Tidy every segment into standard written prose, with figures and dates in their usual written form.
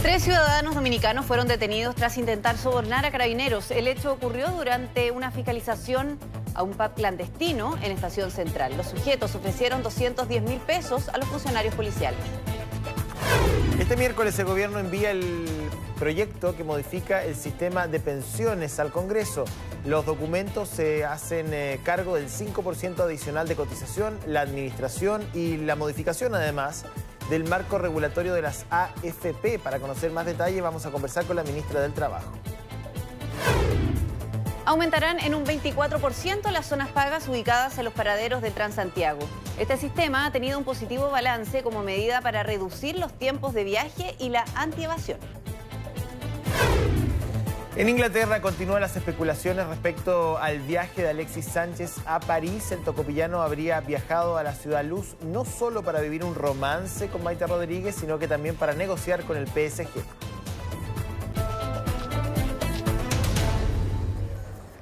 Tres ciudadanos dominicanos fueron detenidos tras intentar sobornar a carabineros. El hecho ocurrió durante una fiscalización a un pub clandestino en Estación Central. Los sujetos ofrecieron 210.000 pesos a los funcionarios policiales. Este miércoles el gobierno envía el proyecto que modifica el sistema de pensiones al Congreso. Los documentos se hacen cargo del 5% adicional de cotización, la administración y la modificación además del marco regulatorio de las AFP. Para conocer más detalles vamos a conversar con la ministra del Trabajo. Aumentarán en un 24% las zonas pagas ubicadas en los paraderos del Transantiago. Este sistema ha tenido un positivo balance como medida para reducir los tiempos de viaje y la antievasión. En Inglaterra continúan las especulaciones respecto al viaje de Alexis Sánchez a París. El tocopillano habría viajado a la Ciudad Luz no solo para vivir un romance con Maite Rodríguez, sino que también para negociar con el PSG.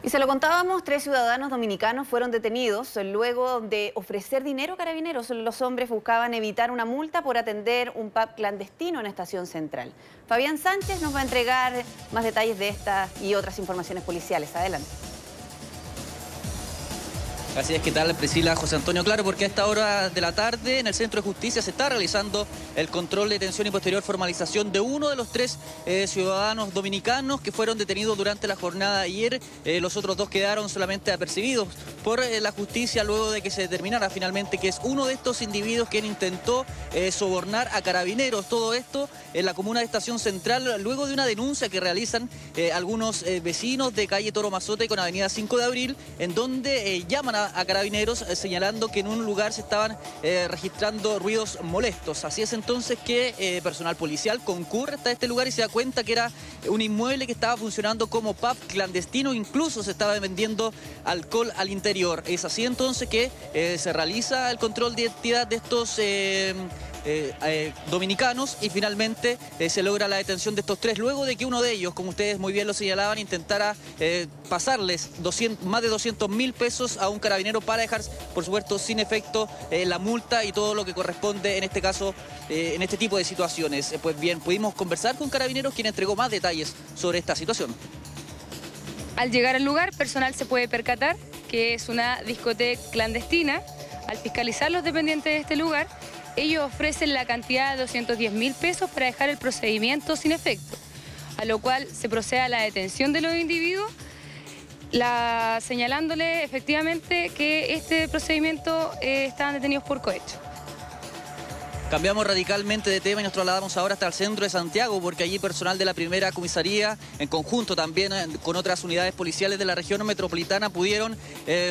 Y se lo contábamos, 3 ciudadanos dominicanos fueron detenidos luego de ofrecer dinero a carabineros. Los hombres buscaban evitar una multa por atender un pub clandestino en Estación Central. Fabián Sánchez nos va a entregar más detalles de estas y otras informaciones policiales. Adelante. Así es, ¿qué tal, Priscila? José Antonio, claro, porque a esta hora de la tarde en el Centro de Justicia se está realizando el control de detención y posterior formalización de uno de los 3 ciudadanos dominicanos que fueron detenidos durante la jornada de ayer. Los otros 2 quedaron solamente apercibidos por la justicia luego de que se determinara finalmente que es uno de estos individuos quien intentó sobornar a carabineros. Todo esto en la comuna de Estación Central, luego de una denuncia que realizan algunos vecinos de calle Toro Mazote con avenida 5 de Abril, en donde llaman a carabineros señalando que en un lugar se estaban registrando ruidos molestos. Así es entonces que personal policial concurre hasta este lugar y se da cuenta que era un inmueble que estaba funcionando como pub clandestino, incluso se estaba vendiendo alcohol al interior. Es así entonces que se realiza el control de identidad de estos dominicanos y finalmente se logra la detención de estos 3 luego de que uno de ellos, como ustedes muy bien lo señalaban, intentara pasarles más de 200.000 pesos a un carabinero para dejar, por supuesto, sin efecto la multa y todo lo que corresponde en este caso, en este tipo de situaciones. Pues bien, pudimos conversar con carabineros, quien entregó más detalles sobre esta situación. Al llegar al lugar, personal se puede percatar que es una discoteca clandestina. Al fiscalizar los dependientes de este lugar, ellos ofrecen la cantidad de 210.000 pesos para dejar el procedimiento sin efecto, a lo cual se procede a la detención de los individuos, señalándole efectivamente que este procedimiento estaban detenidos por cohecho. Cambiamos radicalmente de tema y nos trasladamos ahora hasta el centro de Santiago, porque allí personal de la primera comisaría, en conjunto también con otras unidades policiales de la región metropolitana, pudieron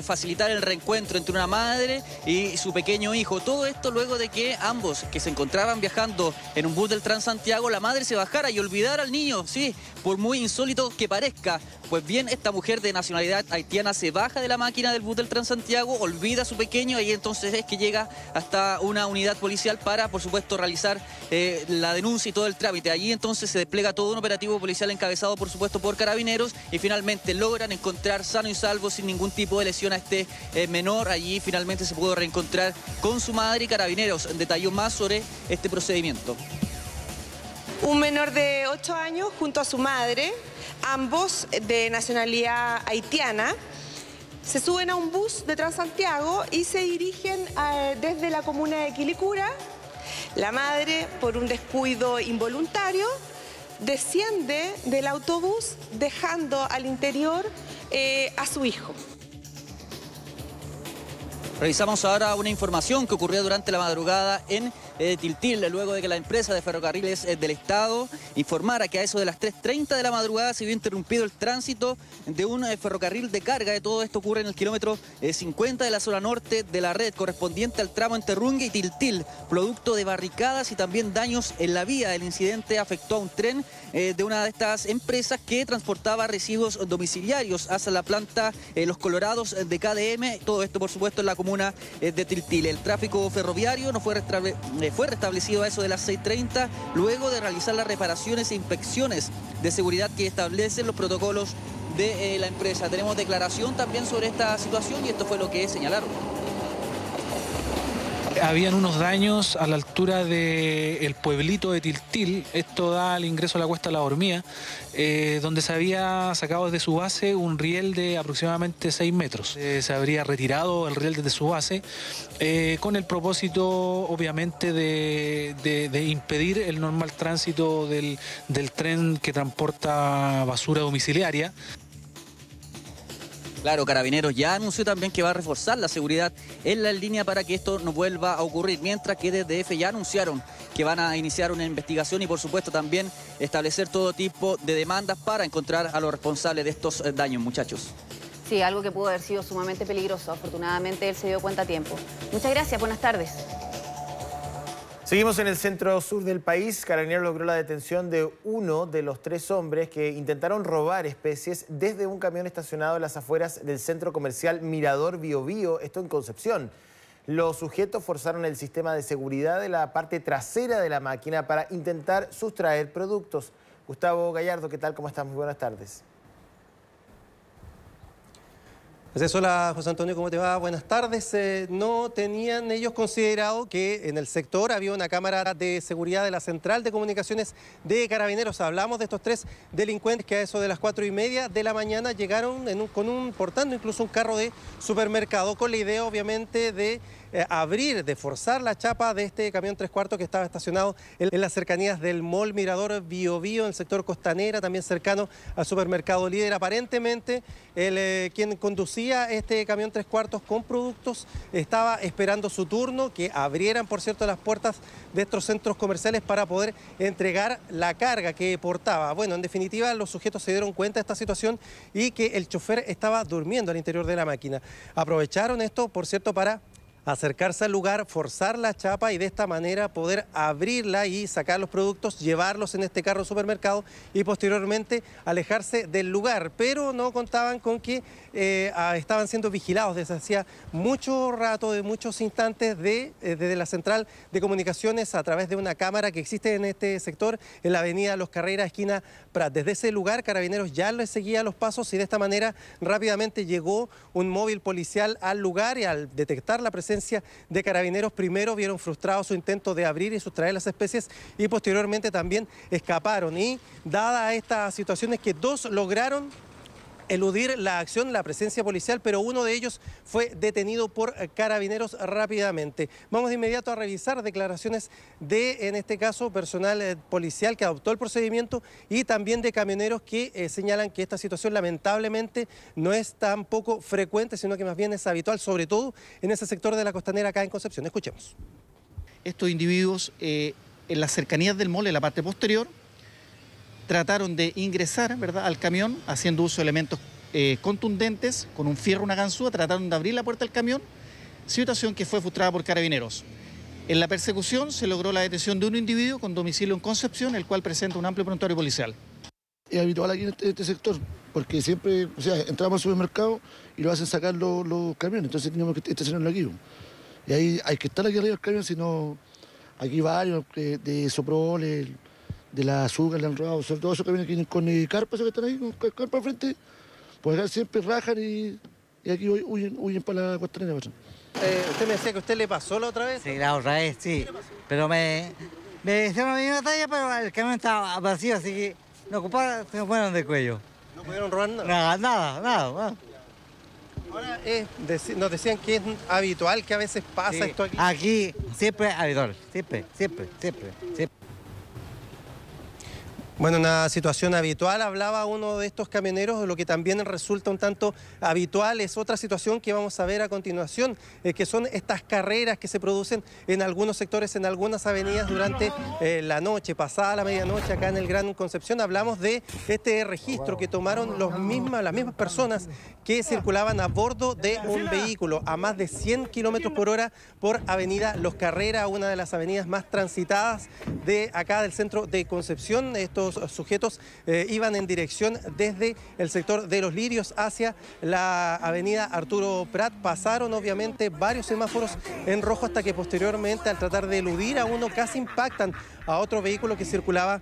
facilitar el reencuentro entre una madre y su pequeño hijo. Todo esto luego de que ambos, que se encontraban viajando en un bus del Transantiago, la madre se bajara y olvidara al niño, sí, por muy insólito que parezca. Pues bien, esta mujer de nacionalidad haitiana se baja de la máquina del bus del Transantiago, olvida a su pequeño y entonces es que llega hasta una unidad policial para, por supuesto, realizar la denuncia y todo el trámite. Allí entonces se despliega todo un operativo policial encabezado, por supuesto, por carabineros y finalmente logran encontrar sano y salvo, sin ningún tipo de lesión, a este menor. Allí finalmente se pudo reencontrar con su madre y carabineros detalló más sobre este procedimiento. Un menor de 8 años junto a su madre, ambos de nacionalidad haitiana, se suben a un bus de Transantiago y se dirigen desde la comuna de Quilicura. La madre, por un descuido involuntario, desciende del autobús dejando al interior a su hijo. Revisamos ahora una información que ocurrió durante la madrugada en Tiltil, luego de que la empresa de ferrocarriles del Estado informara que a eso de las 3:30 de la madrugada se vio interrumpido el tránsito de un ferrocarril de carga. Todo esto ocurre en el kilómetro 50 de la zona norte de la red, correspondiente al tramo entre Rungue y Tiltil, producto de barricadas y también daños en la vía. El incidente afectó a un tren de una de estas empresas que transportaba residuos domiciliarios hacia la planta Los Colorados de KDM. Todo esto, por supuesto, en la comuna de Tiltil. El tráfico ferroviario no fue restablecido a eso de las 6:30 luego de realizar las reparaciones e inspecciones de seguridad que establecen los protocolos de la empresa. Tenemos declaración también sobre esta situación y esto fue lo que señalaron. Habían unos daños a la altura del pueblito de Tiltil. Esto da al ingreso a la Cuesta La Hormiga, donde se había sacado desde su base un riel de aproximadamente 6 metros. Se habría retirado el riel desde su base con el propósito, obviamente, de impedir el normal tránsito del tren que transporta basura domiciliaria. Claro, Carabineros ya anunció también que va a reforzar la seguridad en la línea para que esto no vuelva a ocurrir, mientras que desde DF ya anunciaron que van a iniciar una investigación y por supuesto también establecer todo tipo de demandas para encontrar a los responsables de estos daños, muchachos. Sí, algo que pudo haber sido sumamente peligroso. Afortunadamente él se dio cuenta a tiempo. Muchas gracias, buenas tardes. Seguimos en el centro sur del país. Carabineros logró la detención de uno de los 3 hombres que intentaron robar especies desde un camión estacionado en las afueras del centro comercial Mirador Biobío, esto en Concepción. Los sujetos forzaron el sistema de seguridad de la parte trasera de la máquina para intentar sustraer productos. Gustavo Gallardo, ¿qué tal? ¿Cómo estás? Muy buenas tardes. Hola José Antonio, ¿cómo te va? Buenas tardes. No tenían ellos considerado que en el sector había una cámara de seguridad de la Central de Comunicaciones de Carabineros. Hablamos de estos 3 delincuentes que a eso de las 4:30 de la mañana llegaron portando incluso un carro de supermercado con la idea obviamente de de forzar la chapa de este camión 3/4 que estaba estacionado en las cercanías del Mall Mirador Biobío, en el sector Costanera, también cercano al supermercado Líder. Aparentemente, quien conducía este camión 3/4 con productos estaba esperando su turno, que abrieran, por cierto, las puertas de estos centros comerciales para poder entregar la carga que portaba. Bueno, en definitiva, los sujetos se dieron cuenta de esta situación y que el chofer estaba durmiendo al interior de la máquina. Aprovecharon esto, por cierto, para acercarse al lugar, forzar la chapa y de esta manera poder abrirla y sacar los productos, llevarlos en este carro supermercado y posteriormente alejarse del lugar. Pero no contaban con que estaban siendo vigilados desde hacía mucho rato, de muchos instantes, desde la Central de Comunicaciones a través de una cámara que existe en este sector, en la avenida Los Carreras, esquina Prat. Desde ese lugar, Carabineros ya les seguía los pasos y de esta manera rápidamente llegó un móvil policial al lugar y al detectar la presencia de Carabineros, primero vieron frustrado su intento de abrir y sustraer las especies y posteriormente también escaparon. Y dadas estas situaciones que 2 lograron eludir la acción, la presencia policial, pero uno de ellos fue detenido por Carabineros rápidamente. Vamos de inmediato a revisar declaraciones de, en este caso, personal policial que adoptó el procedimiento y también de camioneros que señalan que esta situación lamentablemente no es tan poco frecuente, sino que más bien es habitual, sobre todo en ese sector de la Costanera acá en Concepción. Escuchemos. Estos individuos en las cercanías del mall, en la parte posterior, trataron de ingresar, ¿verdad?, al camión haciendo uso de elementos contundentes, con un fierro, una ganzúa, trataron de abrir la puerta del camión, situación que fue frustrada por Carabineros. En la persecución se logró la detención de un individuo con domicilio en Concepción, el cual presenta un amplio prontuario policial. Es habitual aquí en este sector, porque siempre, entramos al supermercado y lo hacen sacar los camiones, entonces tenemos que estacionarlo aquí. Y ahí hay que estar aquí arriba del camión, si no, aquí varios de Soprol, de la azúcar, le han robado, sobre todo esos camiones que vienen con carpas que están ahí, con carpas al frente, pues acá siempre rajan y aquí huyen para la Costanera. Usted me decía que a usted le pasó la otra vez. Sí, la otra vez, sí, pero me hicieron la misma talla, pero el camión estaba vacío, así que no ocuparon, se me fueron del cuello. ¿No pudieron robar nada? Nada. Ahora, nos decían que es habitual que a veces pasa esto aquí. Aquí siempre es habitual, siempre. Bueno, una situación habitual, hablaba uno de estos camioneros, lo que también resulta un tanto habitual es otra situación que vamos a ver a continuación, que son estas carreras que se producen en algunos sectores, en algunas avenidas durante la noche, pasada la medianoche acá en el Gran Concepción. Hablamos de este registro que tomaron las mismas personas que circulaban a bordo de un vehículo a más de 100 km/h por avenida Los Carreras, una de las avenidas más transitadas de acá del centro de Concepción. Estos sujetos iban en dirección desde el sector de Los Lirios hacia la avenida Arturo Prat. Pasaron obviamente varios semáforos en rojo hasta que posteriormente, al tratar de eludir a uno, casi impactan a otro vehículo que circulaba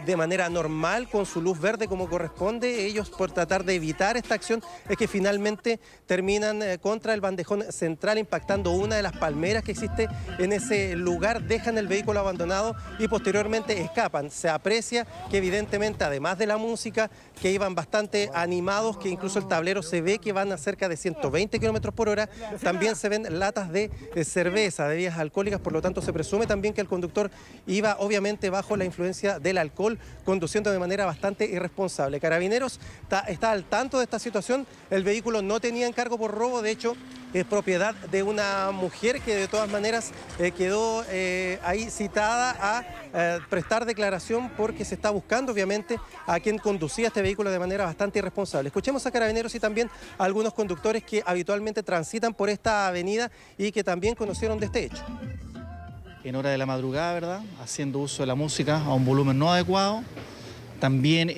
de manera normal, con su luz verde como corresponde. Ellos, por tratar de evitar esta acción, es que finalmente terminan contra el bandejón central, impactando una de las palmeras que existe en ese lugar, dejan el vehículo abandonado y posteriormente escapan. Se aprecia que evidentemente, además de la música, que iban bastante animados, que incluso el tablero se ve que van a cerca de 120 kilómetros por hora, también se ven latas de cerveza, de bebidas alcohólicas, por lo tanto se presume también que el conductor iba obviamente bajo la influencia del alcohol, conduciendo de manera bastante irresponsable. Carabineros está al tanto de esta situación, el vehículo no tenía encargo por robo, de hecho es propiedad de una mujer que de todas maneras quedó ahí citada a prestar declaración porque se está buscando obviamente a quien conducía este vehículo de manera bastante irresponsable. Escuchemos a Carabineros y también a algunos conductores que habitualmente transitan por esta avenida y que también conocieron de este hecho. En hora de la madrugada, ¿verdad?, haciendo uso de la música a un volumen no adecuado. También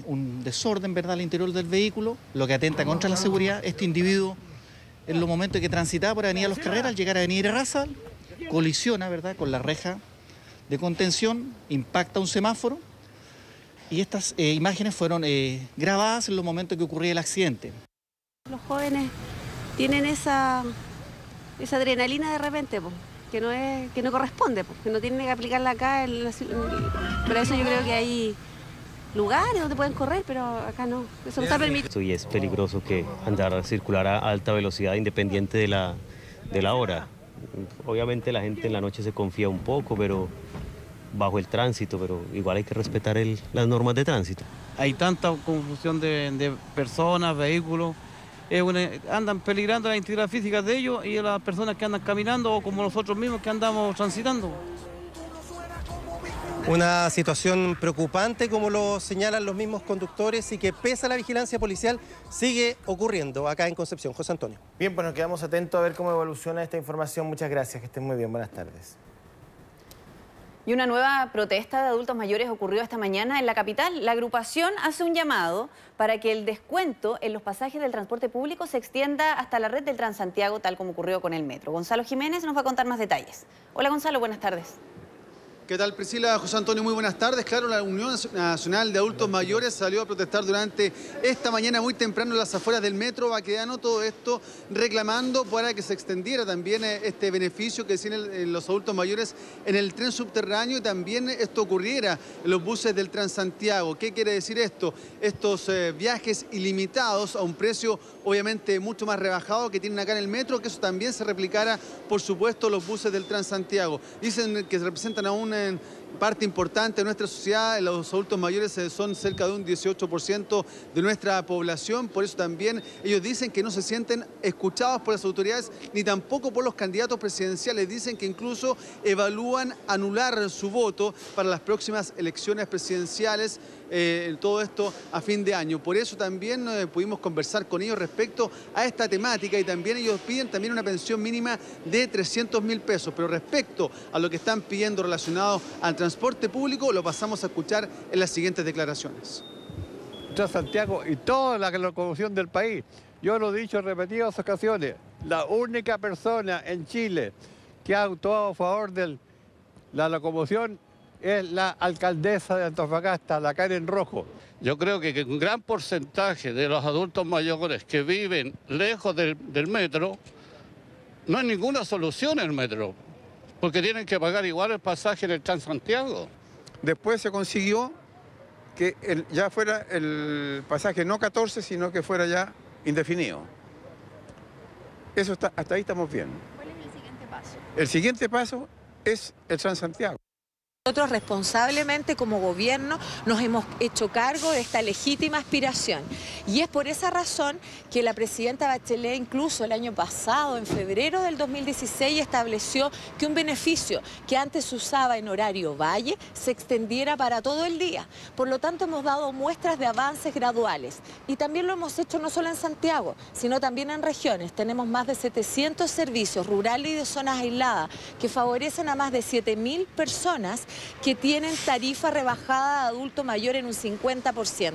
un desorden, ¿verdad?, al interior del vehículo, lo que atenta contra la seguridad. Este individuo, en los momentos que transitaba por Avenida Los Carreras, al llegar a Avenida Irarrázaval, colisiona, ¿verdad?, con la reja de contención, impacta un semáforo y estas imágenes fueron grabadas en los momentos que ocurría el accidente. Los jóvenes tienen esa adrenalina de repente, que no corresponde, que no tienen que aplicarla acá. Por eso yo creo que hay lugares donde pueden correr, pero acá no, eso no está permitido. Y es peligroso que circular a alta velocidad independiente de la hora. Obviamente la gente en la noche se confía un poco, pero bajo el tránsito, pero igual hay que respetar las normas de tránsito. Hay tanta confusión de personas, vehículos, andan peligrando la integridad física de ellos y de las personas que andan caminando o como nosotros mismos que andamos transitando. Una situación preocupante, como lo señalan los mismos conductores, y que pese a la vigilancia policial sigue ocurriendo acá en Concepción. José Antonio. Bien, pues nos quedamos atentos a ver cómo evoluciona esta información. Muchas gracias, que estén muy bien. Buenas tardes. Y una nueva protesta de adultos mayores ocurrió esta mañana en la capital. La agrupación hace un llamado para que el descuento en los pasajes del transporte público se extienda hasta la red del Transantiago, tal como ocurrió con el metro. Gonzalo Jiménez nos va a contar más detalles. Hola Gonzalo, buenas tardes. ¿Qué tal, Priscila? José Antonio, muy buenas tardes. Claro, la Unión Nacional de Adultos Mayores salió a protestar durante esta mañana muy temprano en las afueras del metro Baquedano, todo esto reclamando para que se extendiera también este beneficio que tienen los adultos mayores en el tren subterráneo y también esto ocurriera en los buses del Transantiago. ¿Qué quiere decir esto? Estos viajes ilimitados a un precio obviamente mucho más rebajado que tienen acá en el metro, que eso también se replicara, por supuesto, los buses del Transantiago. Dicen que representan a una parte importante de nuestra sociedad, los adultos mayores son cerca de un 18% de nuestra población, por eso también ellos dicen que no se sienten escuchados por las autoridades ni tampoco por los candidatos presidenciales. Dicen que incluso evalúan anular su voto para las próximas elecciones presidenciales, todo esto a fin de año. Por eso también pudimos conversar con ellos respecto a esta temática y también ellos piden también una pensión mínima de 300.000 pesos. Pero respecto a lo que están pidiendo relacionado al transporte público, lo pasamos a escuchar en las siguientes declaraciones. Santiago y toda la locomoción del país. Yo lo he dicho en repetidas ocasiones, la única persona en Chile que ha actuado a favor de la locomoción es la alcaldesa de Antofagasta, la Karen Rojo. Yo creo que un gran porcentaje de los adultos mayores que viven lejos del metro, no hay ninguna solución en el metro, porque tienen que pagar igual el pasaje en el Transantiago. Después se consiguió que ya fuera el pasaje no 14, sino que fuera ya indefinido. Eso está, hasta ahí estamos bien. ¿Cuál es el siguiente paso? El siguiente paso es el Transantiago. Nosotros responsablemente como gobierno nos hemos hecho cargo de esta legítima aspiración y es por esa razón que la presidenta Bachelet incluso el año pasado, en febrero del 2016, estableció que un beneficio que antes se usaba en horario valle se extendiera para todo el día. Por lo tanto, hemos dado muestras de avances graduales y también lo hemos hecho no solo en Santiago, sino también en regiones. Tenemos más de 700 servicios rurales y de zonas aisladas que favorecen a más de 7.000 personas que tienen tarifa rebajada de adulto mayor en un 50%.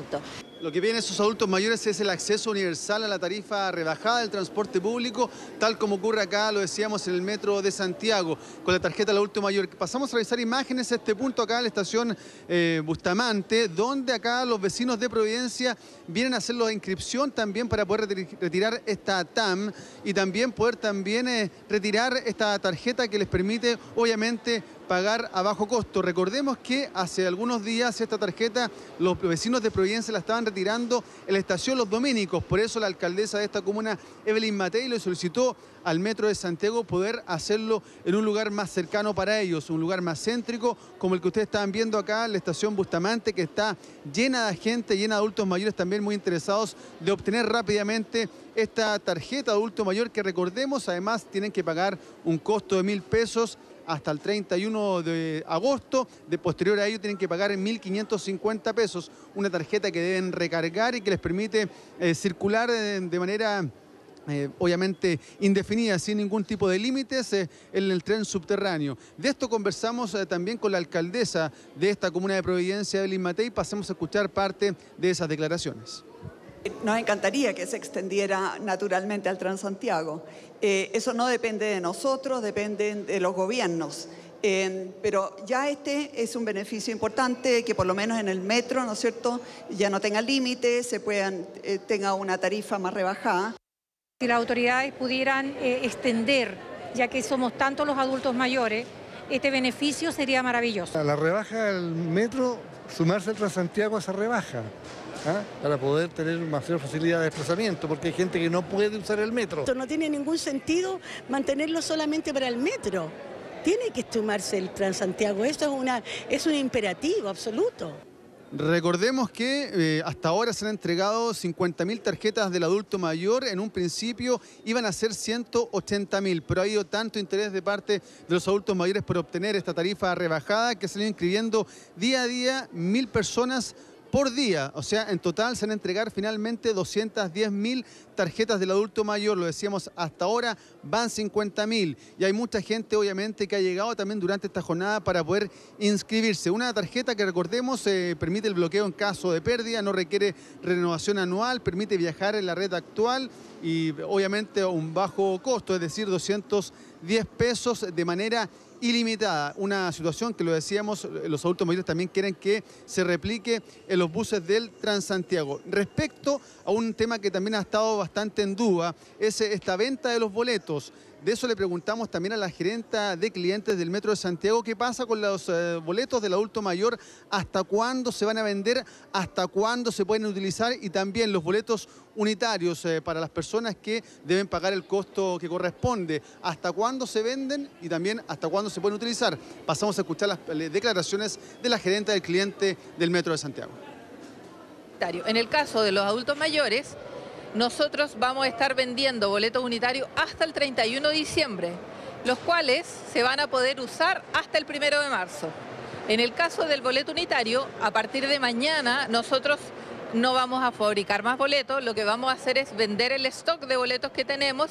Lo que piden esos adultos mayores es el acceso universal a la tarifa rebajada del transporte público, tal como ocurre acá, lo decíamos, en el metro de Santiago, con la tarjeta del adulto mayor. Pasamos a revisar imágenes a este punto acá en la estación Bustamante, donde acá los vecinos de Providencia vienen a hacer la inscripción también para poder retirar esta TAM y también poder retirar esta tarjeta que les permite, obviamente, pagar a bajo costo. Recordemos que hace algunos días esta tarjeta los vecinos de Providencia la estaban retirando en la estación Los Dominicos. Por eso la alcaldesa de esta comuna, Evelyn Matei, le solicitó al Metro de Santiago poder hacerlo en un lugar más cercano para ellos, un lugar más céntrico, como el que ustedes estaban viendo acá, la estación Bustamante, que está llena de gente, llena de adultos mayores también muy interesados de obtener rápidamente esta tarjeta de adulto mayor, que recordemos, además tienen que pagar un costo de 1.000 pesos hasta el 31 de agosto. De posterior a ello tienen que pagar 1.550 pesos, una tarjeta que deben recargar y que les permite circular de manera obviamente indefinida, sin ningún tipo de límites en el tren subterráneo. De esto conversamos también con la alcaldesa de esta comuna de Providencia, Evelyn Matei. Pasemos a escuchar parte de esas declaraciones. Nos encantaría que se extendiera naturalmente al Transantiago. Eso no depende de nosotros, depende de los gobiernos. Pero ya este es un beneficio importante, que por lo menos en el metro, ¿no es cierto?, ya no tenga límites, tenga una tarifa más rebajada. Si las autoridades pudieran extender, ya que somos tantos los adultos mayores, este beneficio sería maravilloso. A la rebaja del metro, sumarse al Transantiago a esa rebaja, para poder tener mayor facilidad de desplazamiento, porque hay gente que no puede usar el metro. No tiene ningún sentido mantenerlo solamente para el metro. Tiene que sumarse el Transantiago, eso es un imperativo absoluto. Recordemos que hasta ahora se han entregado 50.000 tarjetas del adulto mayor. En un principio iban a ser 180.000, pero ha habido tanto interés de parte de los adultos mayores por obtener esta tarifa rebajada que se han ido inscribiendo día a día 1.000 personas por día. O sea, en total se van a entregar finalmente 210.000 tarjetas del adulto mayor. Lo decíamos, hasta ahora van 50.000. Y hay mucha gente, obviamente, que ha llegado también durante esta jornada para poder inscribirse. Una tarjeta que, recordemos, permite el bloqueo en caso de pérdida, no requiere renovación anual, permite viajar en la red actual y, obviamente, a un bajo costo, es decir, 210 pesos de manera ilimitada. Una situación que, lo decíamos, los adultos mayores también quieren que se replique en los buses del Transantiago. Respecto a un tema que también ha estado bastante en duda, es esta venta de los boletos. De eso le preguntamos también a la gerenta de clientes del Metro de Santiago qué pasa con los boletos del adulto mayor, hasta cuándo se van a vender, hasta cuándo se pueden utilizar, y también los boletos unitarios para las personas que deben pagar el costo que corresponde, hasta cuándo se venden y también hasta cuándo se pueden utilizar. Pasamos a escuchar las declaraciones de la gerenta del cliente del Metro de Santiago. En el caso de los adultos mayores, nosotros vamos a estar vendiendo boletos unitarios hasta el 31 de diciembre, los cuales se van a poder usar hasta el 1 de marzo. En el caso del boleto unitario, a partir de mañana nosotros no vamos a fabricar más boletos, lo que vamos a hacer es vender el stock de boletos que tenemos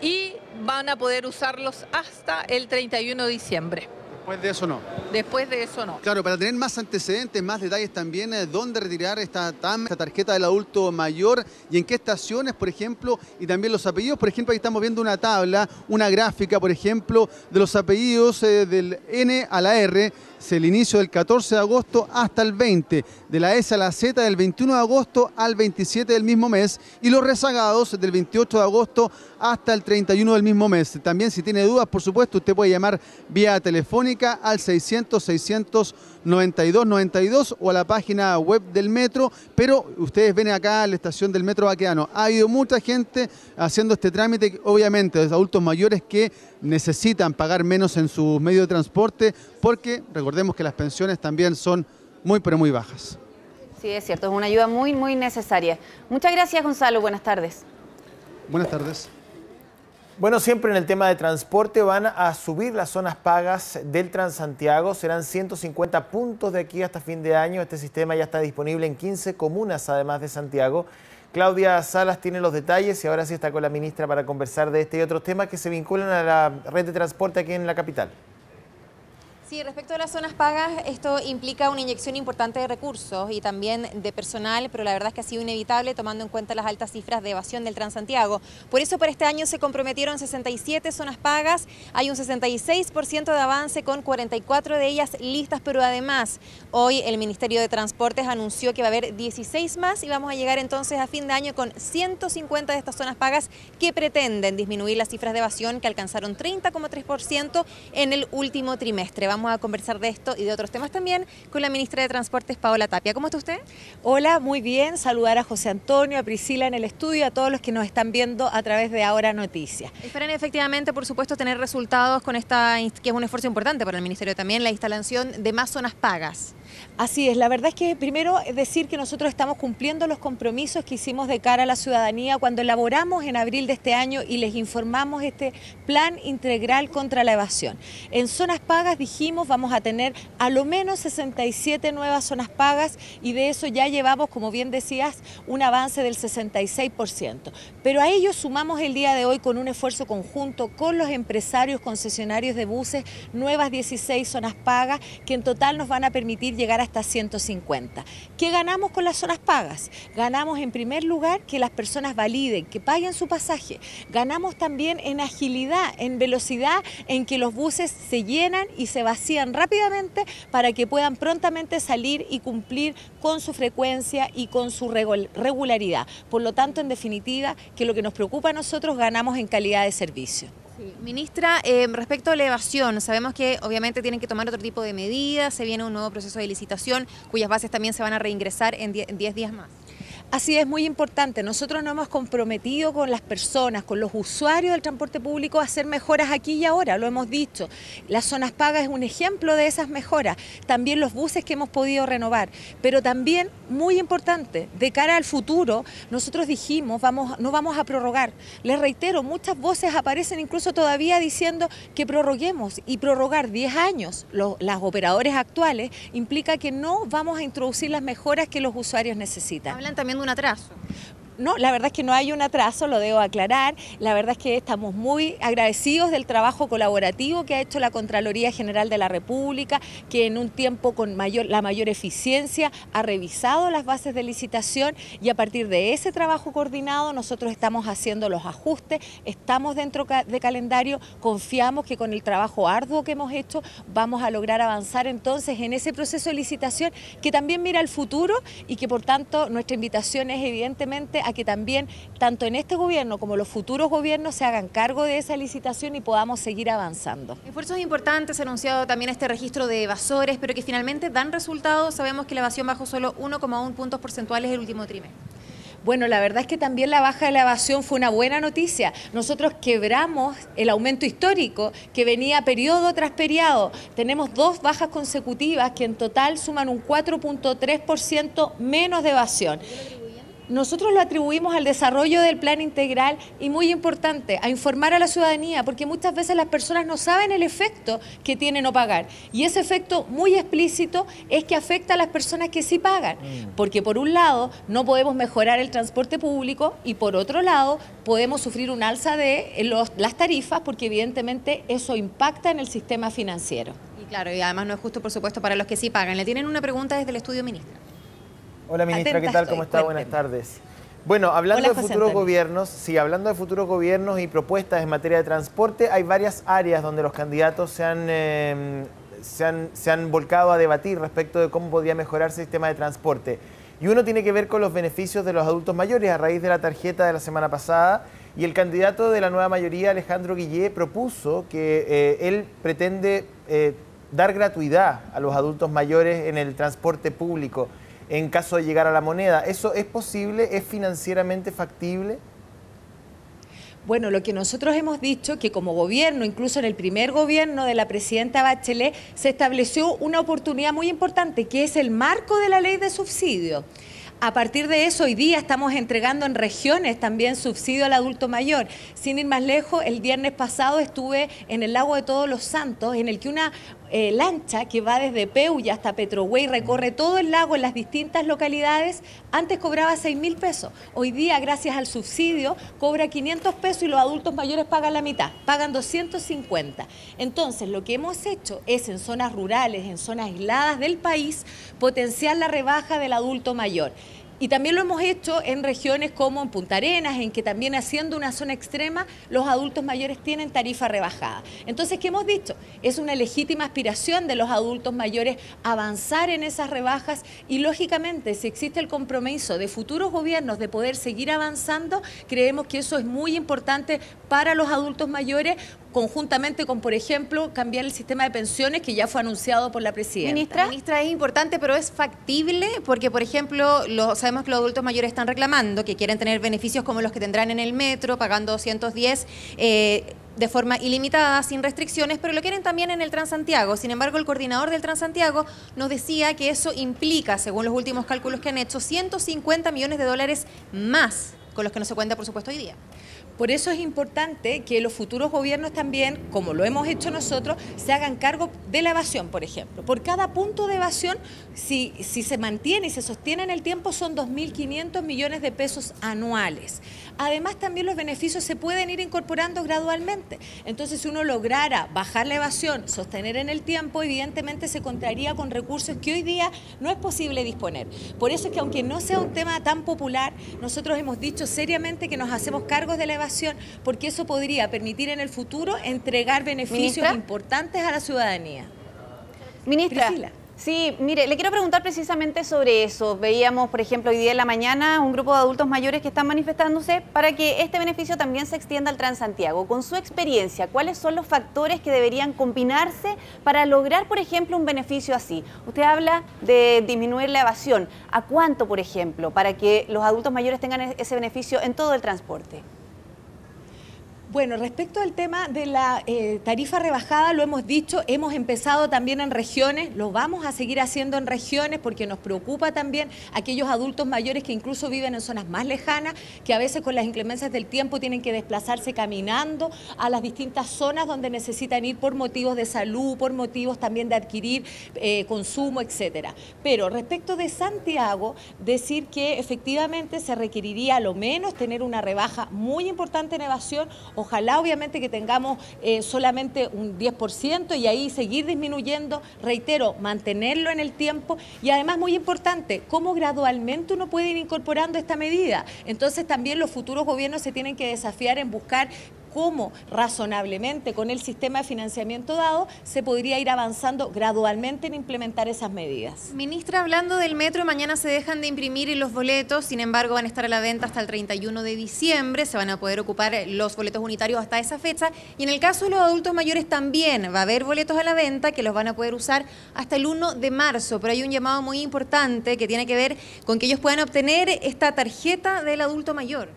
y van a poder usarlos hasta el 31 de diciembre. Después de eso no. Después de eso no. Claro, para tener más antecedentes, más detalles también, dónde retirar esta TAM, esta tarjeta del adulto mayor y en qué estaciones, por ejemplo, y también los apellidos. Por ejemplo, ahí estamos viendo una tabla, una gráfica, por ejemplo, de los apellidos del N a la R, es el inicio del 14 de agosto hasta el 20, de la S a la Z del 21 de agosto al 27 del mismo mes, y los rezagados del 28 de agosto hasta el 31 del mismo mes. También, si tiene dudas, por supuesto, usted puede llamar vía telefónica al 600-692-92 o a la página web del metro, pero ustedes ven acá en la estación del Metro Baquedano. Ha habido mucha gente haciendo este trámite, obviamente, de adultos mayores que necesitan pagar menos en sus medios de transporte, porque recordemos que las pensiones también son muy, pero muy bajas. Sí, es cierto, es una ayuda muy, muy necesaria. Muchas gracias, Gonzalo. Buenas tardes. Buenas tardes. Bueno, siempre en el tema de transporte van a subir las zonas pagas del Transantiago. Serán 150 puntos de aquí hasta fin de año. Este sistema ya está disponible en 15 comunas, además de Santiago. Claudia Salas tiene los detalles y ahora sí está con la ministra para conversar de este y otros temas que se vinculan a la red de transporte aquí en la capital. Sí, respecto a las zonas pagas, esto implica una inyección importante de recursos y también de personal, pero la verdad es que ha sido inevitable tomando en cuenta las altas cifras de evasión del Transantiago. Por eso para este año se comprometieron 67 zonas pagas, hay un 66% de avance con 44 de ellas listas, pero además hoy el Ministerio de Transportes anunció que va a haber 16 más y vamos a llegar entonces a fin de año con 150 de estas zonas pagas que pretenden disminuir las cifras de evasión que alcanzaron 30,3% en el último trimestre. Vamos a conversar de esto y de otros temas también con la ministra de Transportes, Paola Tapia. ¿Cómo está usted? Hola, muy bien. Saludar a José Antonio, a Priscila en el estudio, a todos los que nos están viendo a través de Ahora Noticias. Esperan efectivamente, por supuesto, tener resultados con esta, que es un esfuerzo importante para el Ministerio también, la instalación de más zonas pagas. Así es, la verdad es que primero decir que nosotros estamos cumpliendo los compromisos que hicimos de cara a la ciudadanía cuando elaboramos en abril de este año y les informamos este plan integral contra la evasión. En zonas pagas dijimos vamos a tener a lo menos 67 nuevas zonas pagas y de eso ya llevamos, como bien decías, un avance del 66%. Pero a ello sumamos el día de hoy con un esfuerzo conjunto con los empresarios concesionarios de buses, nuevas 16 zonas pagas que en total nos van a permitir llegar hasta 150. ¿Qué ganamos con las zonas pagas? Ganamos en primer lugar que las personas validen, que paguen su pasaje. Ganamos también en agilidad, en velocidad, en que los buses se llenan y se vacían rápidamente para que puedan prontamente salir y cumplir con su frecuencia y con su regularidad. Por lo tanto, en definitiva, que lo que nos preocupa a nosotros ganamos en calidad de servicio. Sí. Ministra, respecto a la evasión, sabemos que obviamente tienen que tomar otro tipo de medidas, se viene un nuevo proceso de licitación cuyas bases también se van a reingresar en 10 días más. Así es, muy importante. Nosotros nos hemos comprometido con las personas, con los usuarios del transporte público a hacer mejoras aquí y ahora, lo hemos dicho. Las zonas pagas es un ejemplo de esas mejoras. También los buses que hemos podido renovar. Pero también, muy importante, de cara al futuro, nosotros dijimos, no vamos a prorrogar. Les reitero, muchas voces aparecen incluso todavía diciendo que prorroguemos y prorrogar 10 años las operadores actuales implica que no vamos a introducir las mejoras que los usuarios necesitan. Hablan también de un atraso. No, la verdad es que no hay un atraso, lo debo aclarar. La verdad es que estamos muy agradecidos del trabajo colaborativo que ha hecho la Contraloría General de la República, que en un tiempo con la mayor eficiencia ha revisado las bases de licitación y a partir de ese trabajo coordinado nosotros estamos haciendo los ajustes, estamos dentro de calendario, confiamos que con el trabajo arduo que hemos hecho vamos a lograr avanzar entonces en ese proceso de licitación que también mira al futuro y que por tanto nuestra invitación es evidentemente a que también, tanto en este gobierno como los futuros gobiernos, se hagan cargo de esa licitación y podamos seguir avanzando. Esfuerzos importantes, anunciado también este registro de evasores, pero que finalmente dan resultados. Sabemos que la evasión bajó solo 1,1 puntos porcentuales el último trimestre. Bueno, la verdad es que también la baja de la evasión fue una buena noticia. Nosotros quebramos el aumento histórico que venía periodo tras periodo. Tenemos 2 bajas consecutivas que en total suman un 4,3% menos de evasión. Nosotros lo atribuimos al desarrollo del plan integral y muy importante, a informar a la ciudadanía, porque muchas veces las personas no saben el efecto que tiene no pagar. Y ese efecto muy explícito es que afecta a las personas que sí pagan, porque por un lado no podemos mejorar el transporte público y por otro lado podemos sufrir un alza de las tarifas, porque evidentemente eso impacta en el sistema financiero. Y claro, y además no es justo, por supuesto, para los que sí pagan. Le tienen una pregunta desde el estudio, ministra. Hola ministra, ¿qué tal? ¿Cómo está? Buenas tardes. Bueno, hablando de futuros gobiernos, hablando de futuros gobiernos y propuestas en materia de transporte, hay varias áreas donde los candidatos se han volcado a debatir respecto de cómo podría mejorarse el sistema de transporte. Y uno tiene que ver con los beneficios de los adultos mayores a raíz de la tarjeta de la semana pasada. Y el candidato de la nueva mayoría, Alejandro Guillé, propuso que él pretende dar gratuidad a los adultos mayores en el transporte público en caso de llegar a la moneda. ¿Eso es posible? ¿Es financieramente factible? Bueno, lo que nosotros hemos dicho, que como gobierno, incluso en el primer gobierno de la presidenta Bachelet, se estableció una oportunidad muy importante, que es el marco de la ley de subsidio. A partir de eso, hoy día estamos entregando en regiones también subsidio al adulto mayor. Sin ir más lejos, el viernes pasado estuve en el Lago de Todos los Santos, en el que una lancha que va desde Peulla hasta Petrohue, recorre todo el lago en las distintas localidades. Antes cobraba 6.000 pesos. Hoy día, gracias al subsidio, cobra 500 pesos y los adultos mayores pagan la mitad, pagan 250. Entonces, lo que hemos hecho es en zonas rurales, en zonas aisladas del país, potenciar la rebaja del adulto mayor. Y también lo hemos hecho en regiones como en Punta Arenas, en que también haciendo una zona extrema, los adultos mayores tienen tarifa rebajada. Entonces, ¿qué hemos dicho? Es una legítima aspiración de los adultos mayores avanzar en esas rebajas y, lógicamente, si existe el compromiso de futuros gobiernos de poder seguir avanzando, creemos que eso es muy importante para los adultos mayores, conjuntamente con, por ejemplo, cambiar el sistema de pensiones que ya fue anunciado por la presidenta. Ministra, es importante, pero es factible porque, por ejemplo, sabemos que los adultos mayores están reclamando que quieren tener beneficios como los que tendrán en el metro, pagando 210 de forma ilimitada, sin restricciones, pero lo quieren también en el Transantiago. Sin embargo, el coordinador del Transantiago nos decía que eso implica, según los últimos cálculos que han hecho, 150 millones de dólares más, con los que no se cuenta, por supuesto, hoy día. Por eso es importante que los futuros gobiernos también, como lo hemos hecho nosotros, se hagan cargo de la evasión, por ejemplo. Por cada punto de evasión, si se mantiene y se sostiene en el tiempo, son 2.500 millones de pesos anuales. Además, también los beneficios se pueden ir incorporando gradualmente. Entonces, si uno lograra bajar la evasión, sostener en el tiempo, evidentemente se contaría con recursos que hoy día no es posible disponer. Por eso es que, aunque no sea un tema tan popular, nosotros hemos dicho seriamente que nos hacemos cargos de la evasión, porque eso podría permitir en el futuro entregar beneficios importantes a la ciudadanía. Ministra, Priscila. sí, mire, le quiero preguntar precisamente sobre eso. Veíamos, por ejemplo, hoy día en la mañana un grupo de adultos mayores que están manifestándose para que este beneficio también se extienda al Transantiago. Con su experiencia, ¿cuáles son los factores que deberían combinarse para lograr, por ejemplo, un beneficio así? Usted habla de disminuir la evasión. ¿A cuánto, por ejemplo, para que los adultos mayores tengan ese beneficio en todo el transporte? Bueno, respecto al tema de la tarifa rebajada, lo hemos dicho, hemos empezado también en regiones, lo vamos a seguir haciendo en regiones porque nos preocupa también aquellos adultos mayores que incluso viven en zonas más lejanas, que a veces con las inclemencias del tiempo tienen que desplazarse caminando a las distintas zonas donde necesitan ir por motivos de salud, por motivos también de adquirir consumo, etcétera. Pero respecto de Santiago, decir que efectivamente se requeriría a lo menos tener una rebaja muy importante en evasión. Ojalá obviamente que tengamos solamente un 10% y ahí seguir disminuyendo, reitero, mantenerlo en el tiempo y además muy importante, cómo gradualmente uno puede ir incorporando esta medida. Entonces también los futuros gobiernos se tienen que desafiar en buscar cómo razonablemente con el sistema de financiamiento dado se podría ir avanzando gradualmente en implementar esas medidas. Ministra, hablando del metro, mañana se dejan de imprimir los boletos, sin embargo van a estar a la venta hasta el 31 de diciembre, se van a poder ocupar los boletos unitarios hasta esa fecha y en el caso de los adultos mayores también va a haber boletos a la venta que los van a poder usar hasta el 1 de marzo, pero hay un llamado muy importante que tiene que ver con que ellos puedan obtener esta tarjeta del adulto mayor.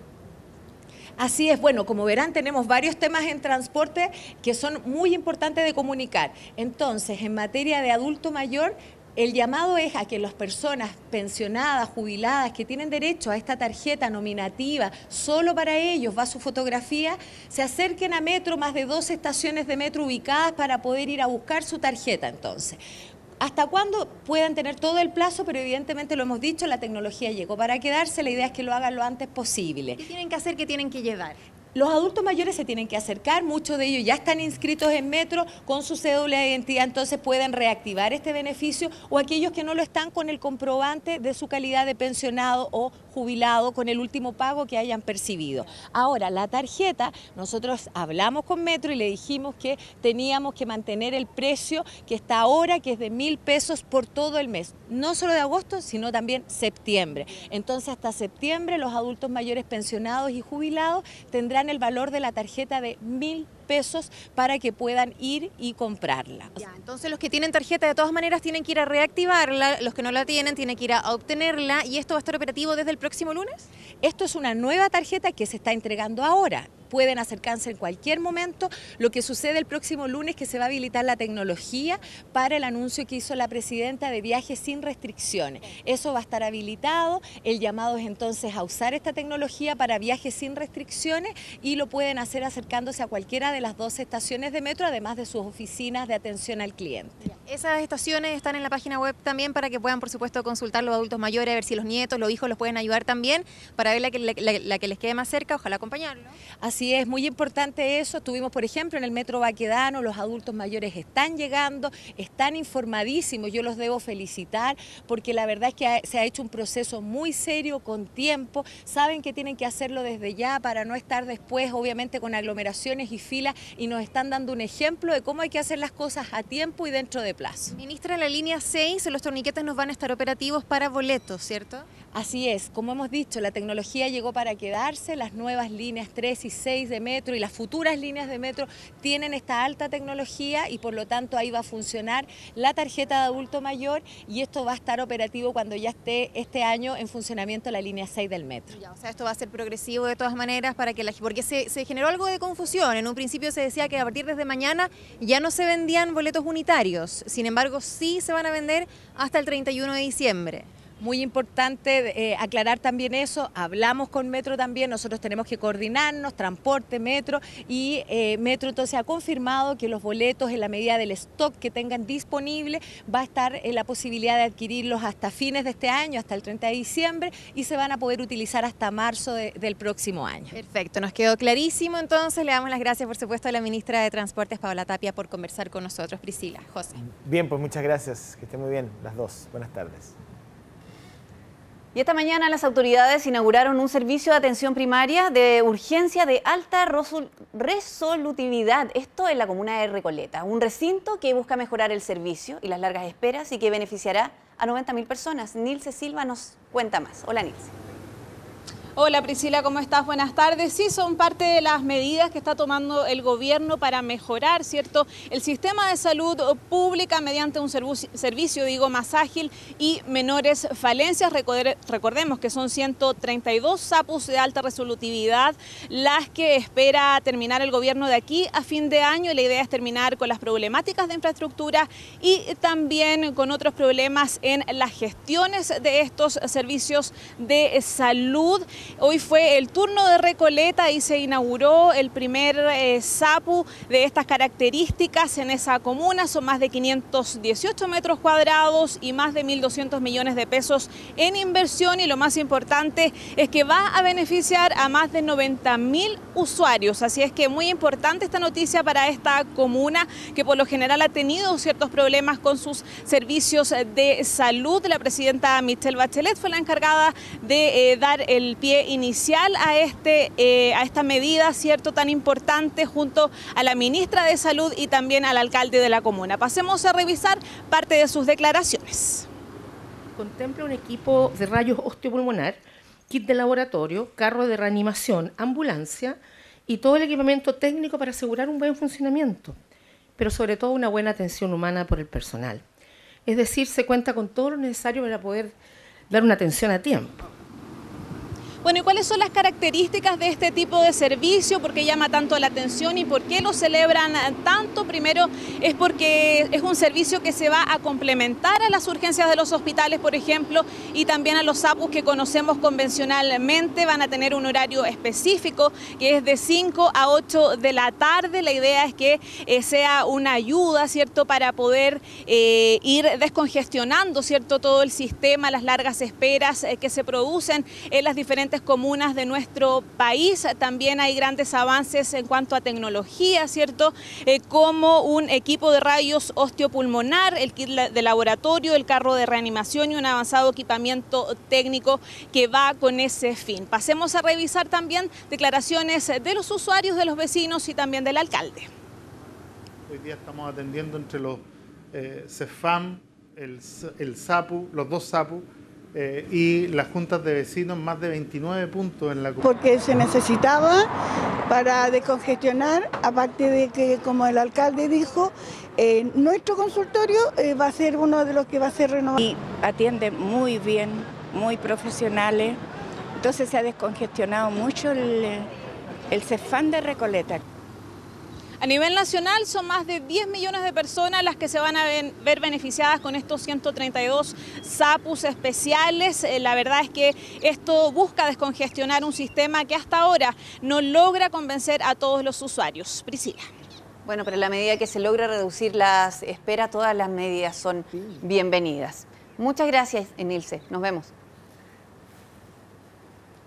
Así es, bueno, como verán tenemos varios temas en transporte que son muy importantes de comunicar. Entonces, en materia de adulto mayor, el llamado es a que las personas pensionadas, jubiladas, que tienen derecho a esta tarjeta nominativa, solo para ellos va su fotografía, se acerquen a Metro, más de 12 estaciones de Metro ubicadas para poder ir a buscar su tarjeta entonces. ¿Hasta cuándo puedan tener todo el plazo? Pero evidentemente lo hemos dicho, la tecnología llegó para quedarse, la idea es que lo hagan lo antes posible. ¿Qué tienen que hacer? ¿Qué tienen que llevar? Los adultos mayores se tienen que acercar, muchos de ellos ya están inscritos en Metro con su cédula de identidad, entonces pueden reactivar este beneficio o aquellos que no lo están con el comprobante de su calidad de pensionado o jubilado con el último pago que hayan percibido. Ahora, la tarjeta, nosotros hablamos con Metro y le dijimos que teníamos que mantener el precio que está ahora, que es de 1.000 pesos por todo el mes, no solo de agosto, sino también septiembre. Entonces, hasta septiembre los adultos mayores pensionados y jubilados tendrán el valor de la tarjeta de 1.000 pesos para que puedan ir y comprarla. Ya, entonces los que tienen tarjeta de todas maneras tienen que ir a reactivarla, los que no la tienen tienen que ir a obtenerla y esto va a estar operativo desde el próximo lunes. Esto es una nueva tarjeta que se está entregando ahora. Pueden acercarse en cualquier momento. Lo que sucede el próximo lunes es que se va a habilitar la tecnología para el anuncio que hizo la presidenta de viajes sin restricciones. Eso va a estar habilitado. El llamado es entonces a usar esta tecnología para viajes sin restricciones y lo pueden hacer acercándose a cualquiera de de las 12 estaciones de metro, además de sus oficinas de atención al cliente. Esas estaciones están en la página web también para que puedan, por supuesto, consultar los adultos mayores, a ver si los nietos, los hijos los pueden ayudar también, para ver la que les quede más cerca, ojalá acompañarlos. Así es, muy importante eso. Tuvimos, por ejemplo, en el Metro Baquedano, los adultos mayores están llegando, están informadísimos, yo los debo felicitar, porque la verdad es que se ha hecho un proceso muy serio, con tiempo, saben que tienen que hacerlo desde ya para no estar después, obviamente, con aglomeraciones y filas, y nos están dando un ejemplo de cómo hay que hacer las cosas a tiempo y dentro de plazo. Ministra, en la línea 6 los torniquetes nos van a estar operativos para boletos, ¿cierto? Así es, como hemos dicho, la tecnología llegó para quedarse, las nuevas líneas 3 y 6 de metro y las futuras líneas de metro tienen esta alta tecnología y por lo tanto ahí va a funcionar la tarjeta de adulto mayor y esto va a estar operativo cuando ya esté este año en funcionamiento la línea 6 del metro. Ya, o sea, esto va a ser progresivo de todas maneras para que porque se generó algo de confusión. En un principio se decía que a partir de mañana ya no se vendían boletos unitarios, sin embargo sí se van a vender hasta el 31 de diciembre. Muy importante aclarar también eso, hablamos con Metro también, nosotros tenemos que coordinarnos, transporte, Metro, y Metro entonces ha confirmado que los boletos en la medida del stock que tengan disponible va a estar la posibilidad de adquirirlos hasta fines de este año, hasta el 30 de diciembre, y se van a poder utilizar hasta marzo del próximo año. Perfecto, nos quedó clarísimo, entonces le damos las gracias por supuesto a la ministra de Transportes, Paola Tapia, por conversar con nosotros. Priscila, José. Bien, pues muchas gracias, que estén muy bien las dos. Buenas tardes. Y esta mañana las autoridades inauguraron un servicio de atención primaria de urgencia de alta resolutividad, esto en la comuna de Recoleta, un recinto que busca mejorar el servicio y las largas esperas y que beneficiará a 90.000 personas. Nilce Silva nos cuenta más. Hola, Nilce. Hola Priscila, ¿cómo estás? Buenas tardes. Sí, son parte de las medidas que está tomando el gobierno para mejorar, ¿cierto?, el sistema de salud pública mediante un servicio, más ágil y menores falencias. Recordemos que son 132 SAPUs de alta resolutividad las que espera terminar el gobierno de aquí a fin de año. La idea es terminar con las problemáticas de infraestructura y también con otros problemas en las gestiones de estos servicios de salud. Hoy fue el turno de Recoleta y se inauguró el primer SAPU de estas características en esa comuna. Son más de 518 metros cuadrados y más de 1.200 millones de pesos en inversión, y lo más importante es que va a beneficiar a más de 90.000 usuarios. Así es que muy importante esta noticia para esta comuna, que por lo general ha tenido ciertos problemas con sus servicios de salud. La presidenta Michelle Bachelet fue la encargada de dar el pie inicial a esta medida, cierto, tan importante, junto a la ministra de Salud y también al alcalde de la comuna. Pasemos a revisar parte de sus declaraciones. Contempla un equipo de rayos osteopulmonar, kit de laboratorio, carro de reanimación, ambulancia y todo el equipamiento técnico para asegurar un buen funcionamiento, pero sobre todo una buena atención humana por el personal. Es decir, se cuenta con todo lo necesario para poder dar una atención a tiempo. Bueno, ¿y cuáles son las características de este tipo de servicio? ¿Por qué llama tanto la atención y por qué lo celebran tanto? Primero, es porque es un servicio que se va a complementar a las urgencias de los hospitales, por ejemplo, y también a los SAPUs que conocemos convencionalmente. Van a tener un horario específico que es de 5 a 8 de la tarde. La idea es que sea una ayuda, ¿cierto?, para poder ir descongestionando, ¿cierto?, todo el sistema, las largas esperas que se producen en las diferentes comunas de nuestro país. También hay grandes avances en cuanto a tecnología, ¿cierto?, como un equipo de rayos osteopulmonar, el kit de laboratorio, el carro de reanimación y un avanzado equipamiento técnico que va con ese fin. Pasemos a revisar también declaraciones de los usuarios, de los vecinos y también del alcalde. Hoy día estamos atendiendo entre los CEFAM, el SAPU, los dos SAPU, y las juntas de vecinos, más de 29 puntos en la comuna. Porque se necesitaba para descongestionar, aparte de que, como el alcalde dijo, nuestro consultorio va a ser uno de los que va a ser renovado. Y atiende muy bien, muy profesionales, entonces se ha descongestionado mucho el CEFAM de Recoleta. A nivel nacional son más de 10 millones de personas las que se van a ver beneficiadas con estos 132 SAPUs especiales. La verdad es que esto busca descongestionar un sistema que hasta ahora no logra convencer a todos los usuarios. Priscila. Bueno, pero a la medida que se logra reducir las esperas, todas las medidas son bienvenidas. Muchas gracias, Enilce. Nos vemos.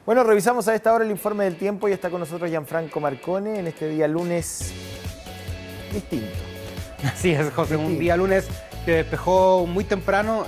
Bueno, revisamos a esta hora el informe del tiempo y está con nosotros Gianfranco Marcone en este día lunes distinto. Así es, José, un día lunes que despejó muy temprano,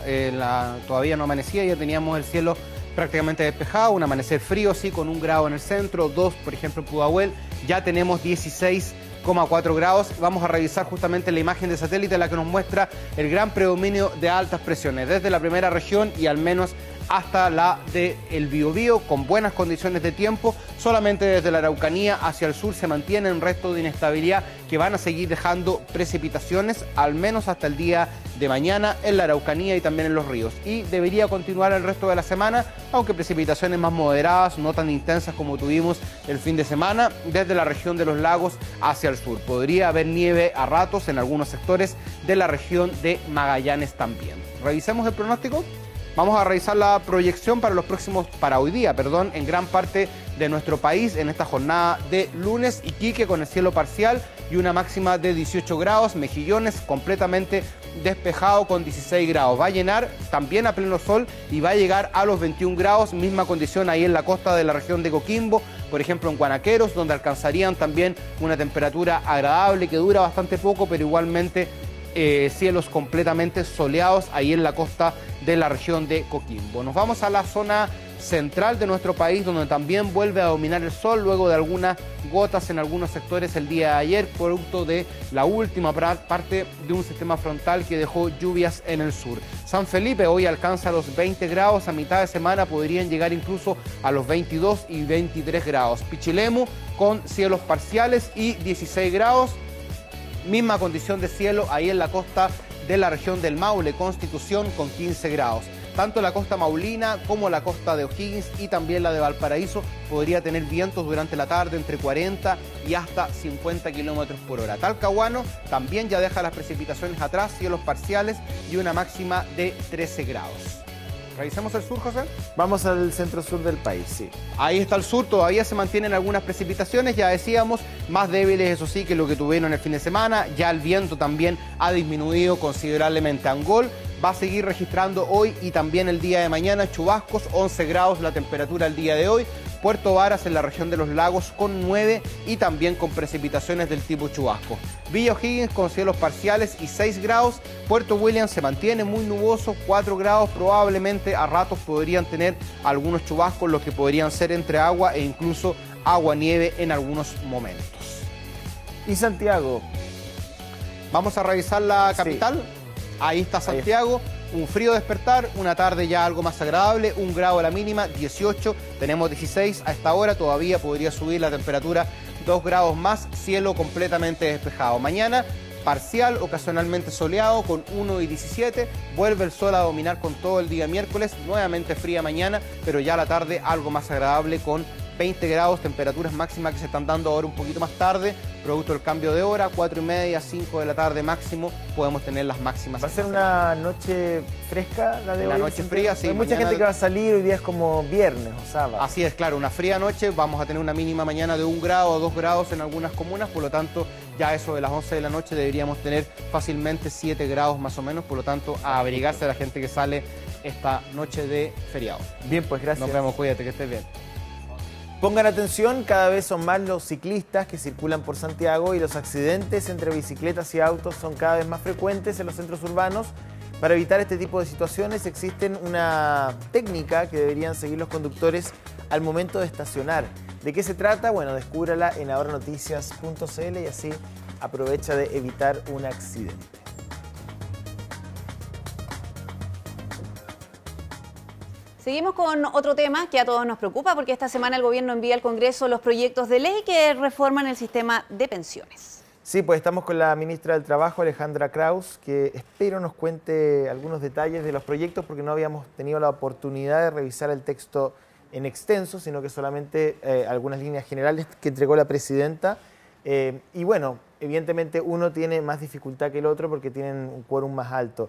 todavía no amanecía, ya teníamos el cielo prácticamente despejado, un amanecer frío, sí, con 1 grado en el centro, 2, por ejemplo, en Pudahuel, ya tenemos 16,4 grados. Vamos a revisar justamente la imagen de satélite, la que nos muestra el gran predominio de altas presiones, desde la primera región y al menos hasta la del Biobío, con buenas condiciones de tiempo. Solamente desde la Araucanía hacia el sur se mantiene un resto de inestabilidad que van a seguir dejando precipitaciones, al menos hasta el día de mañana en la Araucanía y también en los ríos. Y debería continuar el resto de la semana, aunque precipitaciones más moderadas, no tan intensas como tuvimos el fin de semana, desde la región de los lagos hacia el sur. Podría haber nieve a ratos en algunos sectores de la región de Magallanes también. Revisemos el pronóstico. Vamos a revisar la proyección para hoy día, en gran parte de nuestro país en esta jornada de lunes. Iquique con el cielo parcial y una máxima de 18 grados. Mejillones completamente despejado con 16 grados. Va a llenar también a pleno sol y va a llegar a los 21 grados. Misma condición ahí en la costa de la región de Coquimbo, por ejemplo en Guanaqueros, donde alcanzarían también una temperatura agradable que dura bastante poco, pero igualmente cielos completamente soleados ahí en la costa de la región de Coquimbo. Nos vamos a la zona central de nuestro país, donde también vuelve a dominar el sol luego de algunas gotas en algunos sectores el día de ayer, producto de la última parte de un sistema frontal que dejó lluvias en el sur. San Felipe hoy alcanza los 20 grados, a mitad de semana podrían llegar incluso a los 22 y 23 grados. Pichilemu con cielos parciales y 16 grados. Misma condición de cielo ahí en la costa de la región del Maule, Constitución con 15 grados. Tanto la costa maulina como la costa de O'Higgins y también la de Valparaíso podría tener vientos durante la tarde entre 40 y hasta 50 kilómetros por hora. Talcahuano también ya deja las precipitaciones atrás, cielos parciales y una máxima de 13 grados. ¿Revisemos el sur, José? Vamos al centro-sur del país, sí. Ahí está el sur, todavía se mantienen algunas precipitaciones, ya decíamos, más débiles, eso sí, que lo que tuvieron el fin de semana. Ya el viento también ha disminuido considerablemente. Angol va a seguir registrando hoy y también el día de mañana chubascos, 11 grados la temperatura el día de hoy. Puerto Varas en la región de los lagos con 9 y también con precipitaciones del tipo chubasco. Villa O'Higgins con cielos parciales y 6 grados. Puerto William se mantiene muy nuboso, 4 grados. Probablemente a ratos podrían tener algunos chubascos, los que podrían ser entre agua e incluso agua-nieve en algunos momentos. ¿Y Santiago? Vamos a revisar la capital. Sí. Ahí está Santiago. Un frío despertar, una tarde ya algo más agradable, 1 grado la mínima, 18, tenemos 16 a esta hora, todavía podría subir la temperatura 2 grados más, cielo completamente despejado. Mañana parcial, ocasionalmente soleado con 1 y 17, vuelve el sol a dominar con todo el día miércoles, nuevamente fría mañana, pero ya la tarde algo más agradable con 20 grados, temperaturas máximas que se están dando ahora un poquito más tarde, producto del cambio de hora, 4:30, 5 de la tarde máximo, podemos tener las máximas. ¿Va a ser una noche fresca la de hoy? Una noche fría, sí. Hay mucha gente que va a salir, hoy día es como viernes o sábado. Así es, claro, una fría noche, vamos a tener una mínima mañana de 1 grado o 2 grados en algunas comunas, por lo tanto, ya eso de las 11 de la noche deberíamos tener fácilmente 7 grados más o menos, por lo tanto, a abrigarse a la gente que sale esta noche de feriado. Bien, pues gracias. Nos vemos, cuídate, que estés bien. Pongan atención, cada vez son más los ciclistas que circulan por Santiago y los accidentes entre bicicletas y autos son cada vez más frecuentes en los centros urbanos. Para evitar este tipo de situaciones existen una técnica que deberían seguir los conductores al momento de estacionar. ¿De qué se trata? Bueno, descúbrala en ahoranoticias.cl y así aprovecha de evitar un accidente. Seguimos con otro tema que a todos nos preocupa porque esta semana el gobierno envía al Congreso los proyectos de ley que reforman el sistema de pensiones. Sí, pues estamos con la ministra del Trabajo, Alejandra Kraus, que espero nos cuente algunos detalles de los proyectos porque no habíamos tenido la oportunidad de revisar el texto en extenso, sino que solamente algunas líneas generales que entregó la presidenta Y bueno, evidentemente uno tiene más dificultad que el otro porque tienen un quórum más alto.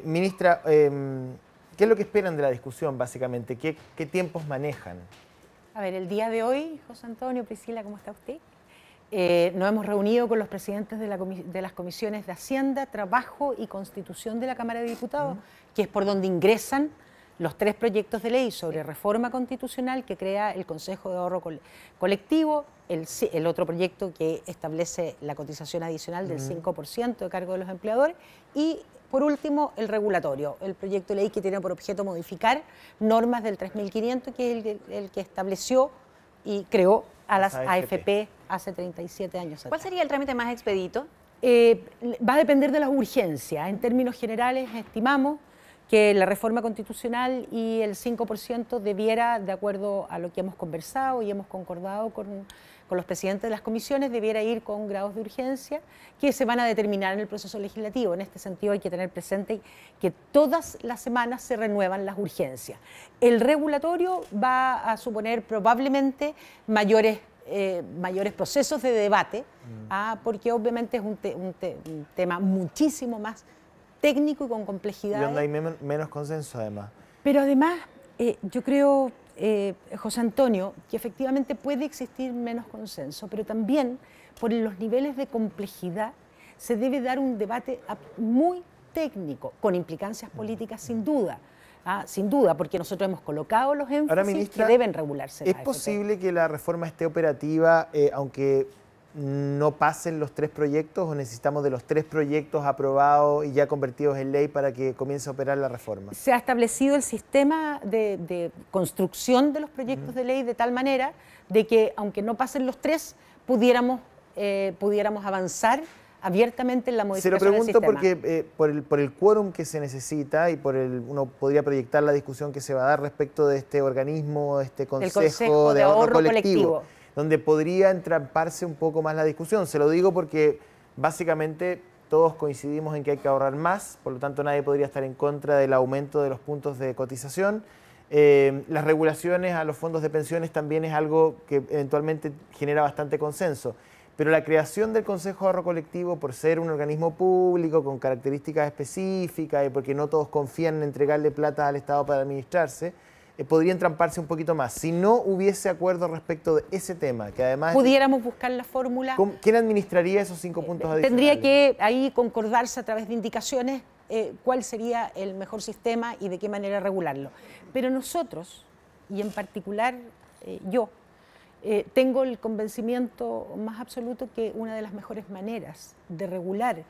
Ministra, ¿qué es lo que esperan de la discusión básicamente? ¿Qué tiempos manejan? A ver, el día de hoy, José Antonio, Priscila, ¿cómo está usted? Nos hemos reunido con los presidentes de las comisiones de Hacienda, Trabajo y Constitución de la Cámara de Diputados, que es por donde ingresan los 3 proyectos de ley sobre reforma constitucional que crea el Consejo de Ahorro Colectivo, el otro proyecto que establece la cotización adicional del 5% de cargo de los empleadores y, por último, el regulatorio, el proyecto de ley que tiene por objeto modificar normas del 3500, que es el que estableció y creó a las AFP hace 37 años atrás. ¿Cuál sería el trámite más expedito? Va a depender de las urgencias. En términos generales, estimamos que la reforma constitucional y el 5% debiera, de acuerdo a lo que hemos conversado y hemos concordado con los presidentes de las comisiones, debiera ir con grados de urgencia que se van a determinar en el proceso legislativo. En este sentido hay que tener presente que todas las semanas se renuevan las urgencias. El regulatorio va a suponer probablemente mayores procesos de debate, porque obviamente es un tema muchísimo más técnico y con complejidad. Y donde hay menos consenso además. Pero además, yo creo, José Antonio, que efectivamente puede existir menos consenso, pero también por los niveles de complejidad se debe dar un debate muy técnico, con implicancias políticas sin duda. Sin duda, porque nosotros hemos colocado los énfasis. Ahora, ministra, que deben regularse. ¿Es posible que la reforma esté operativa aunque no pasen los 3 proyectos, o necesitamos de los 3 proyectos aprobados y ya convertidos en ley para que comience a operar la reforma? Se ha establecido el sistema de construcción de los proyectos de ley de tal manera de que, aunque no pasen los 3, pudiéramos avanzar abiertamente en la modificación del sistema. Se lo pregunto porque por el quórum que se necesita y uno podría proyectar la discusión que se va a dar respecto de este organismo, este Consejo de Ahorro Colectivo, donde podría entramparse un poco más la discusión. Se lo digo porque básicamente todos coincidimos en que hay que ahorrar más, por lo tanto nadie podría estar en contra del aumento de los puntos de cotización. Las regulaciones a los fondos de pensiones también es algo que eventualmente genera bastante consenso. Pero la creación del Consejo de Ahorro Colectivo, por ser un organismo público con características específicas y porque no todos confían en entregarle plata al Estado para administrarse, podría entramparse un poquito más. Si no hubiese acuerdo respecto de ese tema, que además... Pudiéramos buscar la fórmula... ¿Quién administraría esos 5 puntos adicionales? Tendría que ahí concordarse a través de indicaciones cuál sería el mejor sistema y de qué manera regularlo. Pero nosotros, y en particular yo, tengo el convencimiento más absoluto que una de las mejores maneras de regular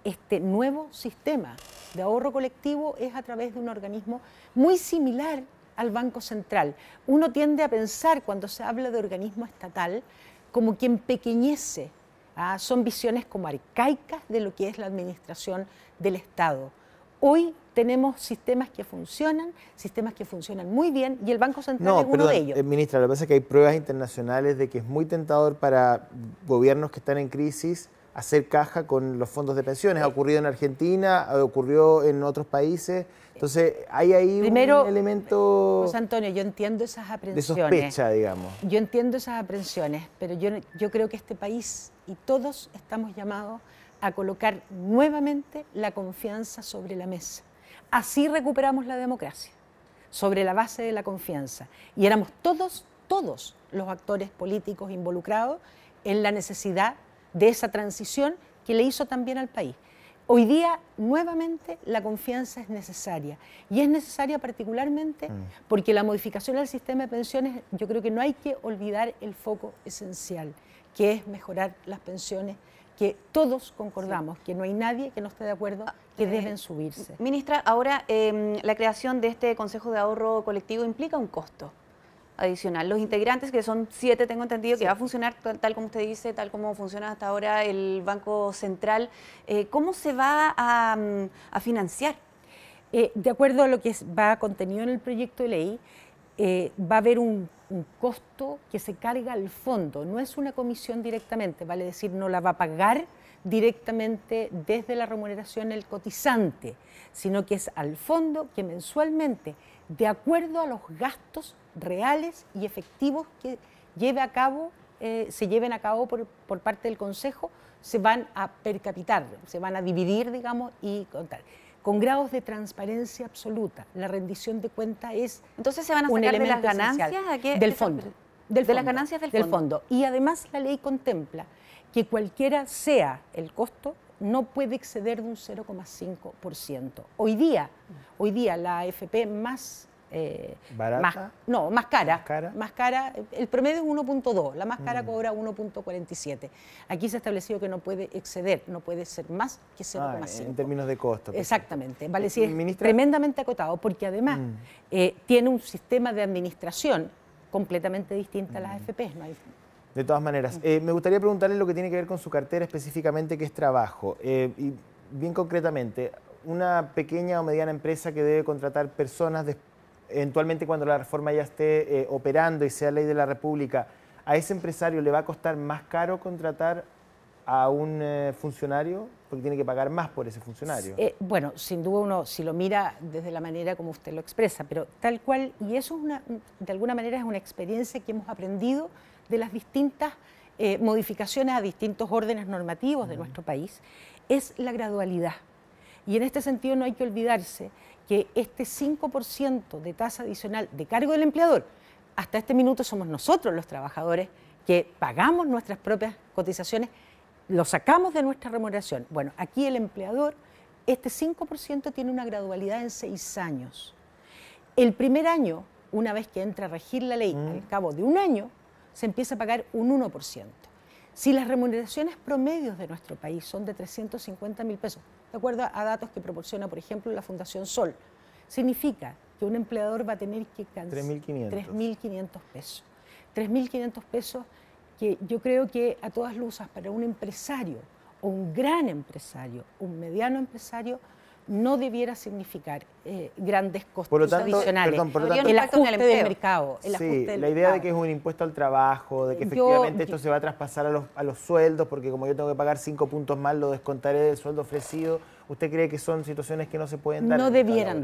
este nuevo sistema de ahorro colectivo es a través de un organismo muy similar al Banco Central. Uno tiende a pensar, cuando se habla de organismo estatal, como que empequeñece. Son visiones como arcaicas de lo que es la administración del Estado. Hoy tenemos sistemas que funcionan muy bien, y el Banco Central es uno de ellos. Ministra, lo que pasa es que hay pruebas internacionales de que es muy tentador para gobiernos que están en crisis hacer caja con los fondos de pensiones. Ha ocurrido en Argentina, ocurrió en otros países. Entonces, hay ahí un elemento... José Antonio, yo entiendo esas aprensiones. De sospecha, digamos. Yo entiendo esas aprensiones, pero yo creo que este país y todos estamos llamados a colocar nuevamente la confianza sobre la mesa. Así recuperamos la democracia, sobre la base de la confianza. Y éramos todos los actores políticos involucrados en la necesidad de esa transición que le hizo también al país. Hoy día, nuevamente, la confianza es necesaria. Y es necesaria particularmente porque la modificación del sistema de pensiones, yo creo que no hay que olvidar el foco esencial, que es mejorar las pensiones, que todos concordamos, que no hay nadie que no esté de acuerdo, que deben subirse. Ministra, ahora la creación de este Consejo de Ahorro Colectivo implica un costo adicional. Los integrantes, que son 7, tengo entendido, que va a funcionar tal como usted dice, tal como funciona hasta ahora el Banco Central. ¿Cómo se va a financiar? De acuerdo a lo que va contenido en el proyecto de ley, va a haber un costo que se carga al fondo. No es una comisión directamente, vale decir, no la va a pagar directamente desde la remuneración el cotizante, sino que es al fondo que mensualmente, de acuerdo a los gastos reales y efectivos que lleve a cabo se lleven a cabo por parte del Consejo se van a percapitar, se van a dividir, digamos, y contar. Con grados de transparencia absoluta. La rendición de cuentas es Entonces se van a sacar de las ganancias del fondo. De las ganancias del fondo. Y además la ley contempla que cualquiera sea el costo, no puede exceder de un 0,5%. Hoy día la AFP más ¿barata? Más cara, el promedio es 1.2, la más cara cobra 1.47. Aquí se ha establecido que no puede exceder, no puede ser más que 0,5. En términos de costo. Exactamente, vale decir, es Ministra, tremendamente acotado, porque además tiene un sistema de administración completamente distinto a las AFP. No hay... De todas maneras, me gustaría preguntarle lo que tiene que ver con su cartera específicamente, que es trabajo. Y bien concretamente, una pequeña o mediana empresa que debe contratar personas eventualmente cuando la reforma ya esté operando y sea ley de la República, ¿a ese empresario le va a costar más caro contratar a un funcionario? Porque tiene que pagar más por ese funcionario. Bueno, sin duda uno, si lo mira desde la manera como usted lo expresa, pero tal cual, y eso de alguna manera es una experiencia que hemos aprendido de las distintas modificaciones a distintos órdenes normativos de nuestro país, es la gradualidad. Y en este sentido no hay que olvidarse que este 5% de tasa adicional de cargo del empleador, hasta este minuto somos nosotros los trabajadores que pagamos nuestras propias cotizaciones, lo sacamos de nuestra remuneración. Bueno, aquí el empleador, este 5% tiene una gradualidad en 6 años. El primer año, una vez que entra a regir la ley, al cabo de un año, se empieza a pagar un 1%. Si las remuneraciones promedios de nuestro país son de 350.000 pesos, de acuerdo a datos que proporciona, por ejemplo, la Fundación Sol, significa que un empleador va a tener que cancelar 3.500 pesos. 3.500 pesos que yo creo que a todas luces para un empresario, o un gran empresario, un mediano empresario, no debiera significar grandes costos adicionales. El ajuste del mercado. La idea de que es un impuesto al trabajo, de que efectivamente esto se va a traspasar a los sueldos, porque como yo tengo que pagar 5 puntos más, lo descontaré del sueldo ofrecido. ¿Usted cree que son situaciones que no se pueden dar? No debieran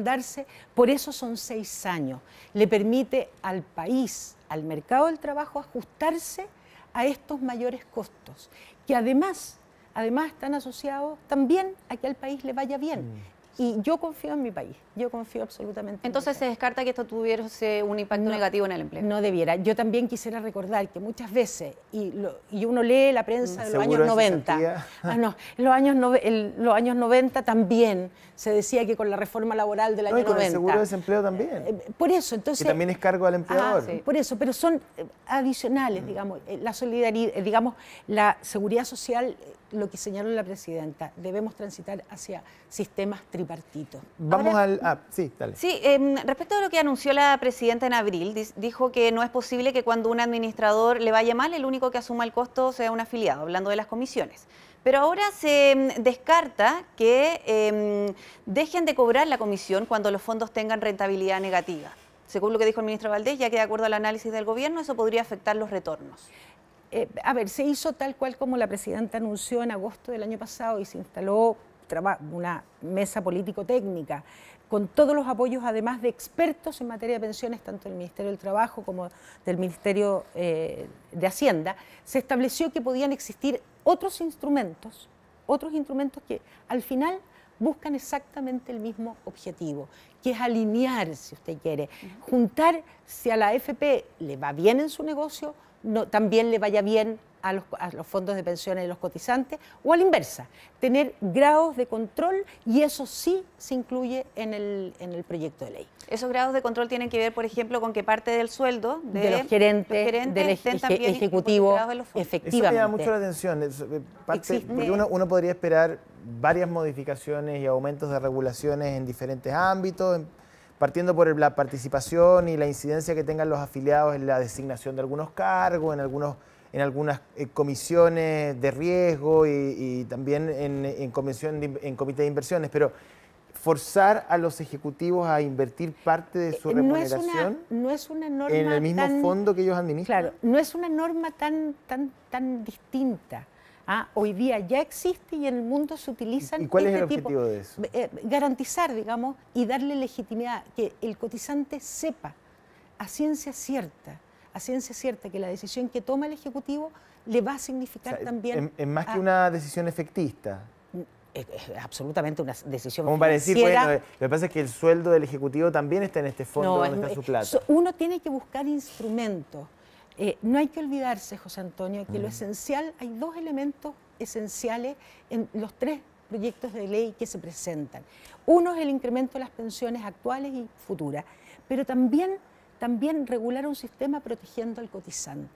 darse, por eso son 6 años. Le permite al país, al mercado del trabajo, ajustarse a estos mayores costos, que además están asociados también a que al país le vaya bien. Y yo confío en mi país, yo confío absolutamente. Entonces se descarta que esto tuviese un impacto negativo en el empleo. No debiera. Yo también quisiera recordar que muchas veces, y uno lee la prensa de los años 90, en los años 90 también se decía que con la reforma laboral del año 90. Y con el seguro de desempleo también. Por eso, entonces... Que también es cargo al empleador. Por eso, pero son adicionales, digamos, la solidaridad, digamos, la seguridad social, lo que señaló la presidenta, debemos transitar hacia sistemas tripartitos. Vamos sí, dale. Sí, respecto a lo que anunció la presidenta en abril, dijo que no es posible que cuando un administrador le vaya mal, el único que asuma el costo sea un afiliado, hablando de las comisiones. Pero ahora se descarta que dejen de cobrar la comisión cuando los fondos tengan rentabilidad negativa. Según lo que dijo el ministro Valdés, ya que de acuerdo al análisis del gobierno, eso podría afectar los retornos. Se hizo tal cual como la presidenta anunció en agosto del año pasado y se instaló una mesa político-técnica con todos los apoyos, además de expertos en materia de pensiones, tanto del Ministerio del Trabajo como del Ministerio de Hacienda. Se estableció que podían existir otros instrumentos que al final buscan exactamente el mismo objetivo, que es alinear, si usted quiere, juntar, si a la AFP le va bien en su negocio, también le vaya bien a los fondos de pensiones de los cotizantes, o a la inversa, tener grados de control, y eso sí se incluye en el proyecto de ley. Esos grados de control tienen que ver, por ejemplo, con que parte del sueldo de los gerentes del ejecutivo, efectivamente. Eso me llama mucho la atención, porque uno podría esperar varias modificaciones y aumentos de regulaciones en diferentes ámbitos, partiendo por la participación y la incidencia que tengan los afiliados en la designación de algunos cargos, en algunas comisiones de riesgo y también en comité de inversiones, pero forzar a los ejecutivos a invertir parte de su remuneración no es una norma en el mismo fondo que ellos administran. Claro, no es una norma tan distinta. Hoy día ya existe y en el mundo se utilizan. ¿Y cuál es el objetivo de eso? Garantizar, digamos, y darle legitimidad, que el cotizante sepa a ciencia cierta a ciencia cierta que la decisión que toma el Ejecutivo le va a significar también... Es más que una decisión efectista. Es absolutamente una decisión como para decir, financiera. bueno, lo que pasa es que el sueldo del Ejecutivo también está en este fondo donde está su plata. Uno tiene que buscar instrumentos. No hay que olvidarse, José Antonio, que lo esencial, hay dos elementos esenciales en los tres proyectos de ley que se presentan. Uno es el incremento de las pensiones actuales y futuras, pero también regular un sistema protegiendo al cotizante.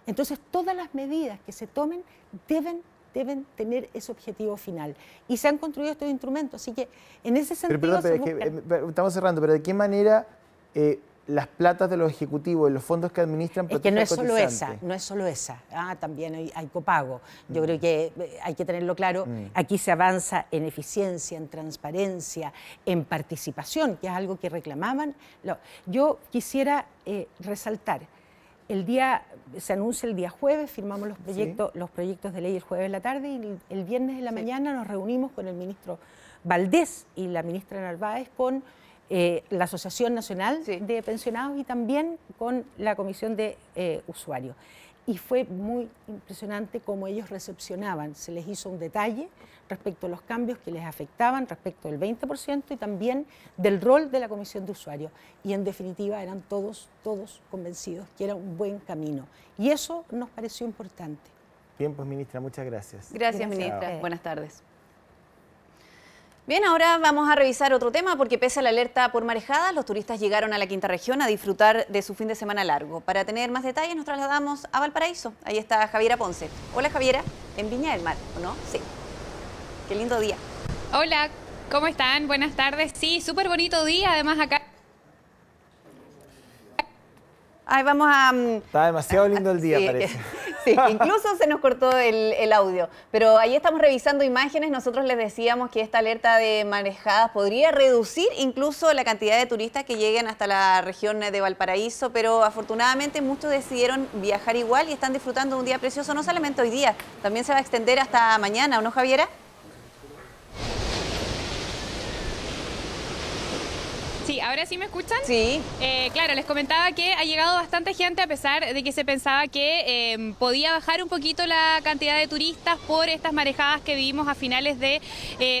Entonces, todas las medidas que se tomen deben tener ese objetivo final. Y se han construido estos instrumentos, así que en ese sentido... Estamos cerrando, pero ¿de qué manera las platas de los ejecutivos y los fondos que administran protegen al cotizante? No es solo esa. También hay copago. Yo creo que hay que tenerlo claro. Aquí se avanza en eficiencia, en transparencia, en participación, que es algo que reclamaban. Yo quisiera resaltar, se anuncia el día jueves, firmamos los proyectos de ley el jueves en la tarde y el viernes en la mañana nos reunimos con el ministro Valdés y la ministra Narváez con la Asociación Nacional de Pensionados y también con la Comisión de Usuarios. Y fue muy impresionante cómo ellos recepcionaban. Se les hizo un detalle respecto a los cambios que les afectaban, respecto del 20% y también del rol de la Comisión de Usuarios. Y en definitiva eran todos convencidos que era un buen camino. Y eso nos pareció importante. Bien, pues ministra, muchas gracias. Gracias, ministra. Buenas tardes. Bien, ahora vamos a revisar otro tema porque pese a la alerta por marejadas, los turistas llegaron a la Quinta Región a disfrutar de su fin de semana largo. Para tener más detalles nos trasladamos a Valparaíso. Ahí está Javiera Ponce. Hola Javiera, en Viña del Mar, ¿o no? Sí. Qué lindo día. Hola, ¿cómo están? Buenas tardes. Sí, súper bonito día, además acá. Ay, vamos a... Está demasiado lindo el día, parece. Sí, incluso se nos cortó el audio. Pero ahí estamos revisando imágenes. Nosotros les decíamos que esta alerta de marejadas podría reducir incluso la cantidad de turistas que lleguen hasta la región de Valparaíso, pero afortunadamente muchos decidieron viajar igual y están disfrutando de un día precioso, no solamente hoy día, también se va a extender hasta mañana, ¿o no, Javiera? Sí, ¿ahora sí me escuchan? Sí. Claro, les comentaba que ha llegado bastante gente a pesar de que se pensaba que podía bajar un poquito la cantidad de turistas por estas marejadas que vivimos a finales de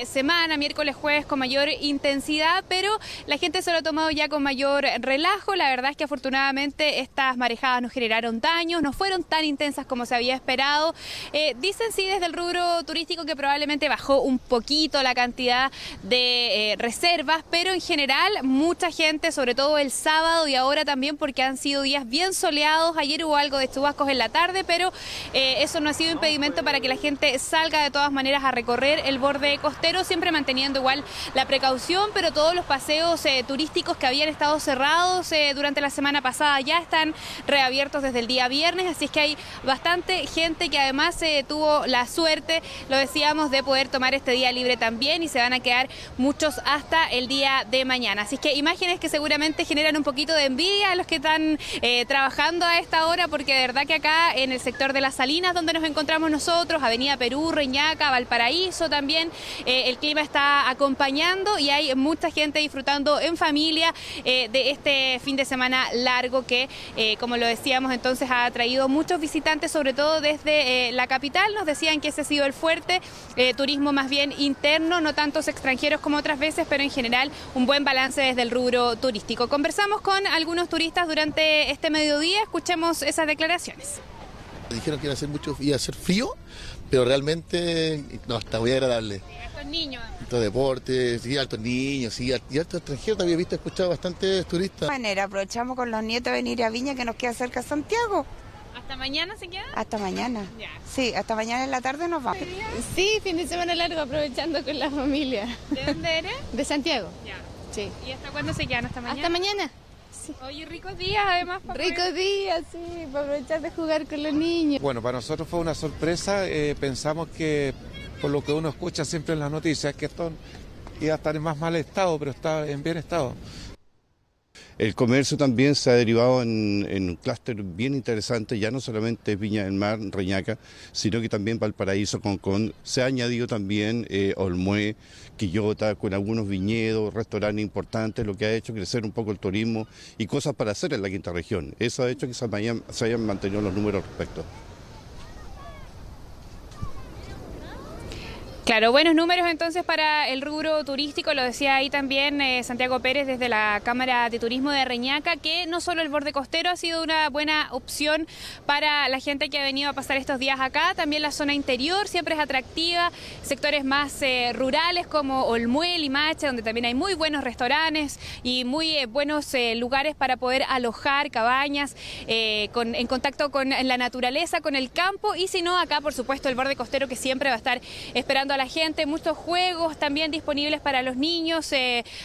semana, miércoles, jueves, con mayor intensidad, pero la gente se lo ha tomado ya con mayor relajo. La verdad es que afortunadamente estas marejadas no generaron daños, no fueron tan intensas como se había esperado. Dicen sí desde el rubro turístico que probablemente bajó un poquito la cantidad de reservas, pero en general mucha gente, sobre todo el sábado y ahora también porque han sido días bien soleados. Ayer hubo algo de chubascos en la tarde, pero eso no ha sido impedimento para que la gente salga de todas maneras a recorrer el borde costero, siempre manteniendo igual la precaución, pero todos los paseos turísticos que habían estado cerrados durante la semana pasada ya están reabiertos desde el día viernes, así es que hay bastante gente que además tuvo la suerte, lo decíamos, de poder tomar este día libre también y se van a quedar muchos hasta el día de mañana. Así que imágenes que seguramente generan un poquito de envidia a los que están trabajando a esta hora, porque de verdad que acá en el sector de Las Salinas, donde nos encontramos nosotros, Avenida Perú, Reñaca, Valparaíso también, el clima está acompañando y hay mucha gente disfrutando en familia de este fin de semana largo que, como lo decíamos entonces, ha traído muchos visitantes, sobre todo desde la capital. Nos decían que ese ha sido el fuerte, turismo más bien interno, no tantos extranjeros como otras veces, pero en general un buen balance desde el rubro turístico. Conversamos con algunos turistas durante este mediodía, escuchemos esas declaraciones. Dijeron que iba a ser frío, pero realmente no, está muy agradable. Altos niños. Altos deportes, sí, altos niños, sí, y altos extranjeros. También he visto, escuchado bastantes turistas. De manera, aprovechamos con los nietos de venir a Viña, que nos queda cerca de Santiago. ¿Hasta mañana se queda? Hasta mañana. Ya. Sí, hasta mañana en la tarde nos vamos. Sí, fin de semana largo, aprovechando con la familia. ¿De dónde eres? De Santiago. Ya. Sí. ¿Y hasta cuándo se quedan? ¿Hasta mañana? Hasta mañana. Sí. Oye, ricos días además. Ricos días, sí, para aprovechar de jugar con los niños. Bueno, para nosotros fue una sorpresa. Pensamos que, por lo que uno escucha siempre en las noticias, que esto iba a estar en más mal estado, pero está en bien estado. El comercio también se ha derivado en un clúster bien interesante, ya no solamente Viña del Mar, Reñaca, sino que también Valparaíso, Concón. Se ha añadido también Olmué, Quillota, con algunos viñedos, restaurantes importantes, lo que ha hecho crecer un poco el turismo y cosas para hacer en la quinta región. Eso ha hecho que se hayan mantenido los números al respecto. Claro, buenos números entonces para el rubro turístico, lo decía ahí también Santiago Pérez desde la Cámara de Turismo de Reñaca, que no solo el borde costero ha sido una buena opción para la gente que ha venido a pasar estos días acá, también la zona interior siempre es atractiva, sectores más rurales como Olmué, Limache, donde también hay muy buenos restaurantes y muy buenos lugares para poder alojar, cabañas, en contacto con la naturaleza, con el campo, y si no, acá por supuesto el borde costero que siempre va a estar esperando a la gente, muchos juegos también disponibles para los niños,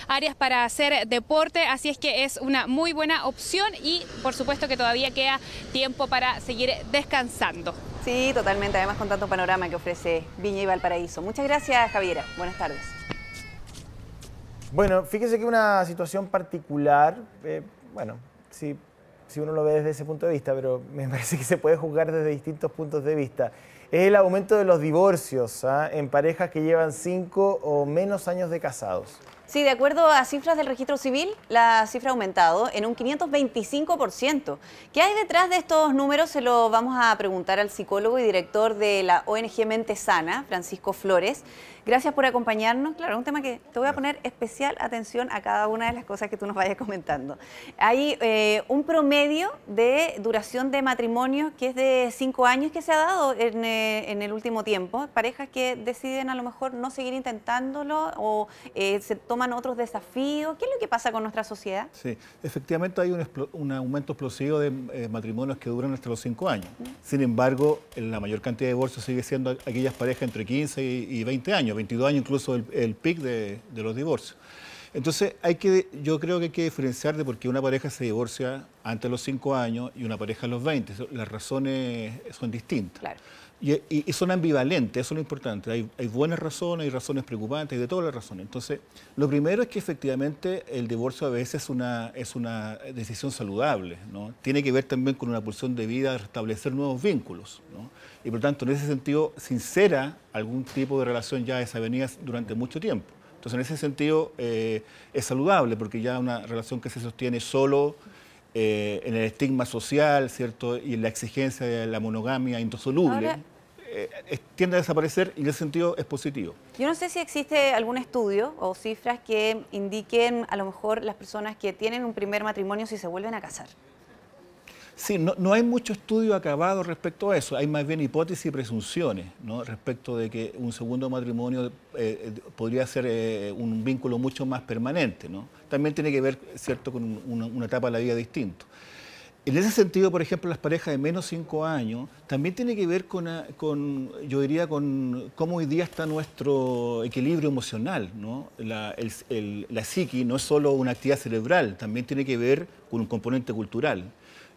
áreas para hacer deporte, así es que es una muy buena opción y por supuesto que todavía queda tiempo para seguir descansando. Sí, totalmente, además con tanto panorama que ofrece Viña y Valparaíso. Muchas gracias, Javiera. Buenas tardes. Bueno, fíjese que una situación particular, bueno, si uno lo ve desde ese punto de vista, pero me parece que se puede juzgar desde distintos puntos de vista. Es el aumento de los divorcios en parejas que llevan 5 o menos años de casados. Sí, de acuerdo a cifras del registro civil, la cifra ha aumentado en un 525%. ¿Qué hay detrás de estos números? Se lo vamos a preguntar al psicólogo y director de la ONG Mente Sana, Francisco Flores. Gracias por acompañarnos. Claro, un tema que te voy a poner especial atención a cada una de las cosas que tú nos vayas comentando. Hay un promedio de duración de matrimonio que es de 5 años que se ha dado en el último tiempo. Parejas que deciden a lo mejor no seguir intentándolo o se toman otros desafíos. ¿Qué es lo que pasa con nuestra sociedad? Sí, efectivamente hay un aumento explosivo de matrimonios que duran hasta los 5 años. Sin embargo, la mayor cantidad de divorcios sigue siendo aquellas parejas entre 15 y 20 años. 22 años incluso el pic de los divorcios. Entonces yo creo que hay que diferenciar de por qué una pareja se divorcia antes de los 5 años y una pareja a los 20. Las razones son distintas. Claro. Y son ambivalentes, eso es lo importante. Hay buenas razones, hay razones preocupantes, hay de todas las razones. Entonces, lo primero es que efectivamente el divorcio a veces es una decisión saludable, ¿no? Tiene que ver también con una pulsión de vida de restablecer nuevos vínculos, ¿no? Y por lo tanto, en ese sentido, sincera algún tipo de relación ya desavenida durante mucho tiempo. Entonces, en ese sentido, es saludable, porque ya una relación que se sostiene solo en el estigma social, ¿cierto? Y en la exigencia de la monogamia indisoluble, tiende a desaparecer y en ese sentido es positivo. Yo no sé si existe algún estudio o cifras que indiquen a lo mejor las personas que tienen un primer matrimonio si se vuelven a casar. Sí, no hay mucho estudio acabado respecto a eso, hay más bien hipótesis y presunciones, ¿no? Respecto de que un segundo matrimonio podría ser un vínculo mucho más permanente, ¿no? También tiene que ver, ¿cierto?, con una etapa de la vida distinta. En ese sentido, por ejemplo, las parejas de menos 5 años también tiene que ver yo diría, con cómo hoy día está nuestro equilibrio emocional, ¿no? La psiqui no es solo una actividad cerebral, también tiene que ver con un componente cultural.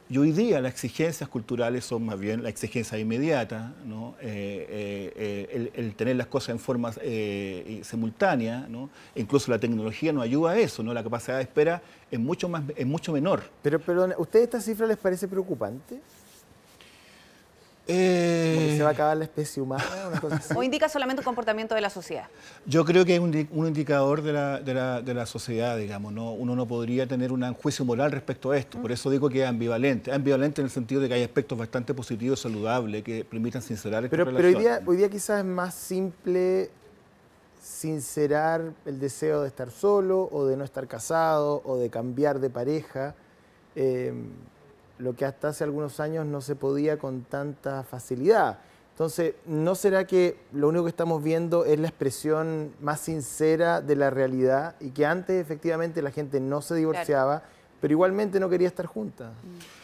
Y hoy día las exigencias culturales son más bien la exigencia inmediata, ¿no? El tener las cosas en forma simultánea, ¿no? E incluso la tecnología nos ayuda a eso, ¿no? La capacidad de espera es mucho menor. Pero perdón, ¿a ustedes esta cifra les parece preocupante? ¿Como que se va a acabar la especie humana? Una cosa así. ¿O indica solamente un comportamiento de la sociedad? Yo creo que es un indicador de la sociedad, digamos, ¿no? Uno no podría tener un juicio moral respecto a esto, por eso digo que es ambivalente. Es ambivalente en el sentido de que hay aspectos bastante positivos, saludables, que permitan sincerar esta relación. Pero hoy día quizás es más simple sincerar el deseo de estar solo, o de no estar casado, o de cambiar de pareja. Lo que hasta hace algunos años no se podía con tanta facilidad. Entonces, ¿no será que lo único que estamos viendo es la expresión más sincera de la realidad y que antes efectivamente la gente no se divorciaba, claro, pero igualmente no quería estar junta?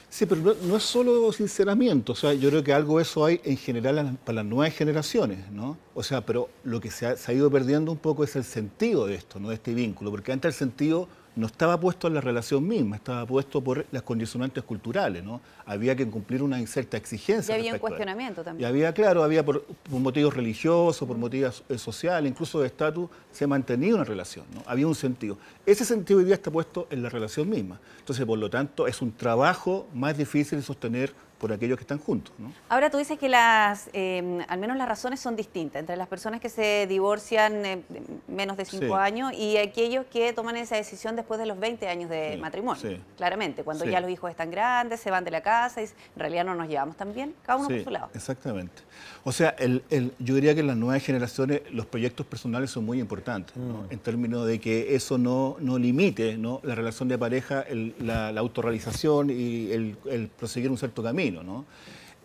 Sí, pero no es solo sinceramiento, o sea, yo creo que algo de eso hay en general para las nuevas generaciones, ¿no? O sea, pero lo que se ha ido perdiendo un poco es el sentido de esto, ¿no? De este vínculo, porque antes el sentido no estaba puesto en la relación misma, estaba puesto por las condicionantes culturales, ¿no? Había que cumplir una cierta exigencia. Y había un cuestionamiento también. Y había, claro, había por motivos religiosos, por motivos sociales, incluso de estatus, se mantenía una relación, ¿no? Había un sentido. Ese sentido hoy día está puesto en la relación misma. Entonces, por lo tanto, es un trabajo más difícil de sostener por aquellos que están juntos, ¿no? Ahora tú dices que al menos las razones son distintas entre las personas que se divorcian menos de 5 años y aquellos que toman esa decisión después de los 20 años de matrimonio. Claramente, cuando ya los hijos están grandes, se van de la casa y en realidad no nos llevamos tan bien, cada uno por su lado. Exactamente. O sea, yo diría que en las nuevas generaciones los proyectos personales son muy importantes, ¿no? En términos de que eso no limite, ¿no?, la relación de pareja, la autorrealización y el proseguir un cierto camino, ¿no?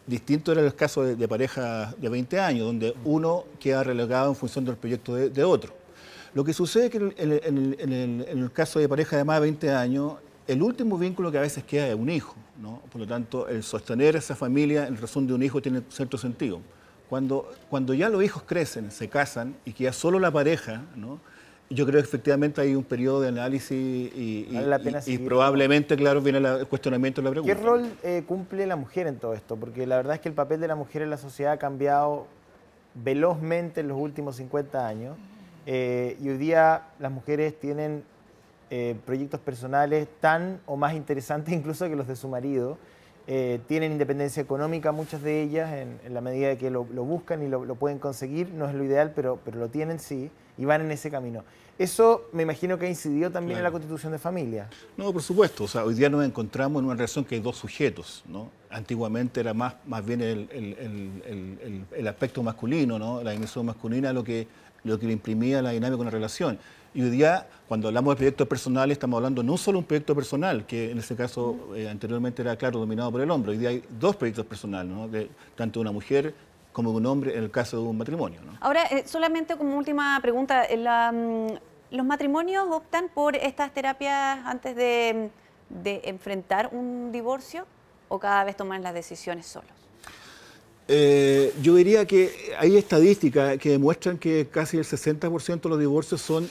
Distinto era el caso de parejas de 20 años, donde uno queda relegado en función del proyecto de otro. Lo que sucede es que en el caso de pareja de más de 20 años, el último vínculo que a veces queda es un hijo, ¿no? Por lo tanto, el sostener esa familia en razón de un hijo tiene cierto sentido. Cuando ya los hijos crecen, se casan y queda solo la pareja, ¿no?, yo creo que efectivamente hay un periodo de análisis y probablemente, claro, viene el cuestionamiento de la pregunta. ¿Qué rol cumple la mujer en todo esto? Porque la verdad es que el papel de la mujer en la sociedad ha cambiado velozmente en los últimos 50 años y hoy día las mujeres tienen proyectos personales tan o más interesantes incluso que los de su marido. Tienen independencia económica muchas de ellas en la medida de que lo buscan y lo pueden conseguir. No es lo ideal, pero lo tienen, sí, y van en ese camino. Eso me imagino que ha incidido también en la constitución de familia. No, por supuesto. O sea, hoy día nos encontramos en una relación que hay dos sujetos, ¿no? Antiguamente era más bien el aspecto masculino, ¿no?, la dimensión masculina lo que le imprimía la dinámica de una relación. Y hoy día, cuando hablamos de proyectos personales, estamos hablando no solo de un proyecto personal, que en ese caso anteriormente era, claro, dominado por el hombre. Hoy día hay dos proyectos personales, ¿no?, tanto de una mujer como de un hombre en el caso de un matrimonio, ¿no? Ahora, solamente como última pregunta, ¿los matrimonios optan por estas terapias antes de enfrentar un divorcio o cada vez toman las decisiones solos? Yo diría que hay estadísticas que demuestran que casi el 60% de los divorcios son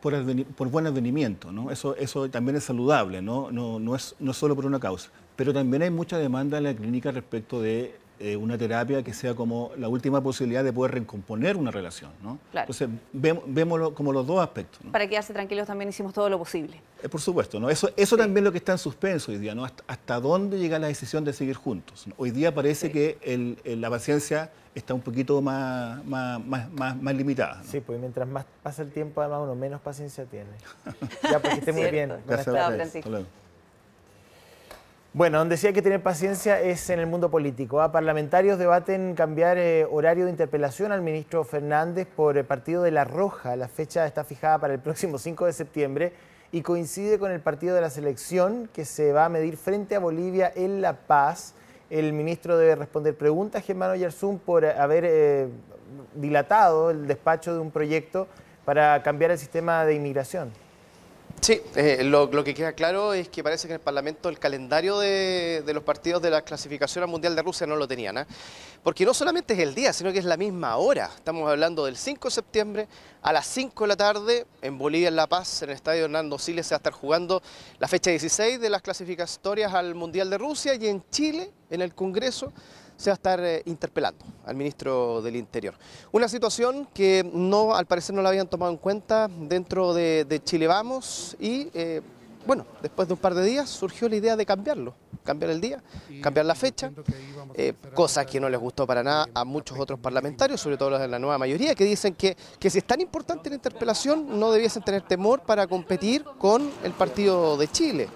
por buen advenimiento, ¿no? Eso también es saludable, ¿no? No es solo por una causa. Pero también hay mucha demanda en la clínica respecto de una terapia que sea como la última posibilidad de poder recomponer una relación, ¿no? Claro. Entonces, vemos como los dos aspectos, ¿no? Para quedarse tranquilos también hicimos todo lo posible. Por supuesto, ¿no? Eso también es lo que está en suspenso hoy día, ¿no? Hasta dónde llega la decisión de seguir juntos, ¿no? Hoy día parece que la paciencia está un poquito más limitada, ¿no? Sí, pues mientras más pasa el tiempo, además uno menos paciencia tiene. Ya, porque esté muy bien. Gracias a ustedes. Bueno, donde sí hay que tener paciencia es en el mundo político. Parlamentarios debaten cambiar horario de interpelación al ministro Fernández por el partido de La Roja. La fecha está fijada para el próximo 5 de septiembre y coincide con el partido de la selección que se va a medir frente a Bolivia en La Paz. El ministro debe responder preguntas, Germán Oyarzún, por haber dilatado el despacho de un proyecto para cambiar el sistema de inmigración. Sí, lo que queda claro es que parece que en el Parlamento el calendario de los partidos de la clasificación al Mundial de Rusia no lo tenían, ¿eh? Porque no solamente es el día, sino que es la misma hora. Estamos hablando del 5 de septiembre a las 5 de la tarde en Bolivia, en La Paz, en el estadio Hernando Siles se va a estar jugando la fecha 16 de las clasificatorias al Mundial de Rusia y en Chile, en el Congreso, se va a estar interpelando al ministro del Interior. Una situación que al parecer no la habían tomado en cuenta dentro de Chile Vamos y bueno, después de un par de días surgió la idea de cambiarlo, cambiar el día, cambiar la fecha, cosa que no les gustó para nada a muchos otros parlamentarios, sobre todo los de la nueva mayoría, que dicen que si es tan importante la interpelación no debiesen tener temor para competir con el partido de Chile.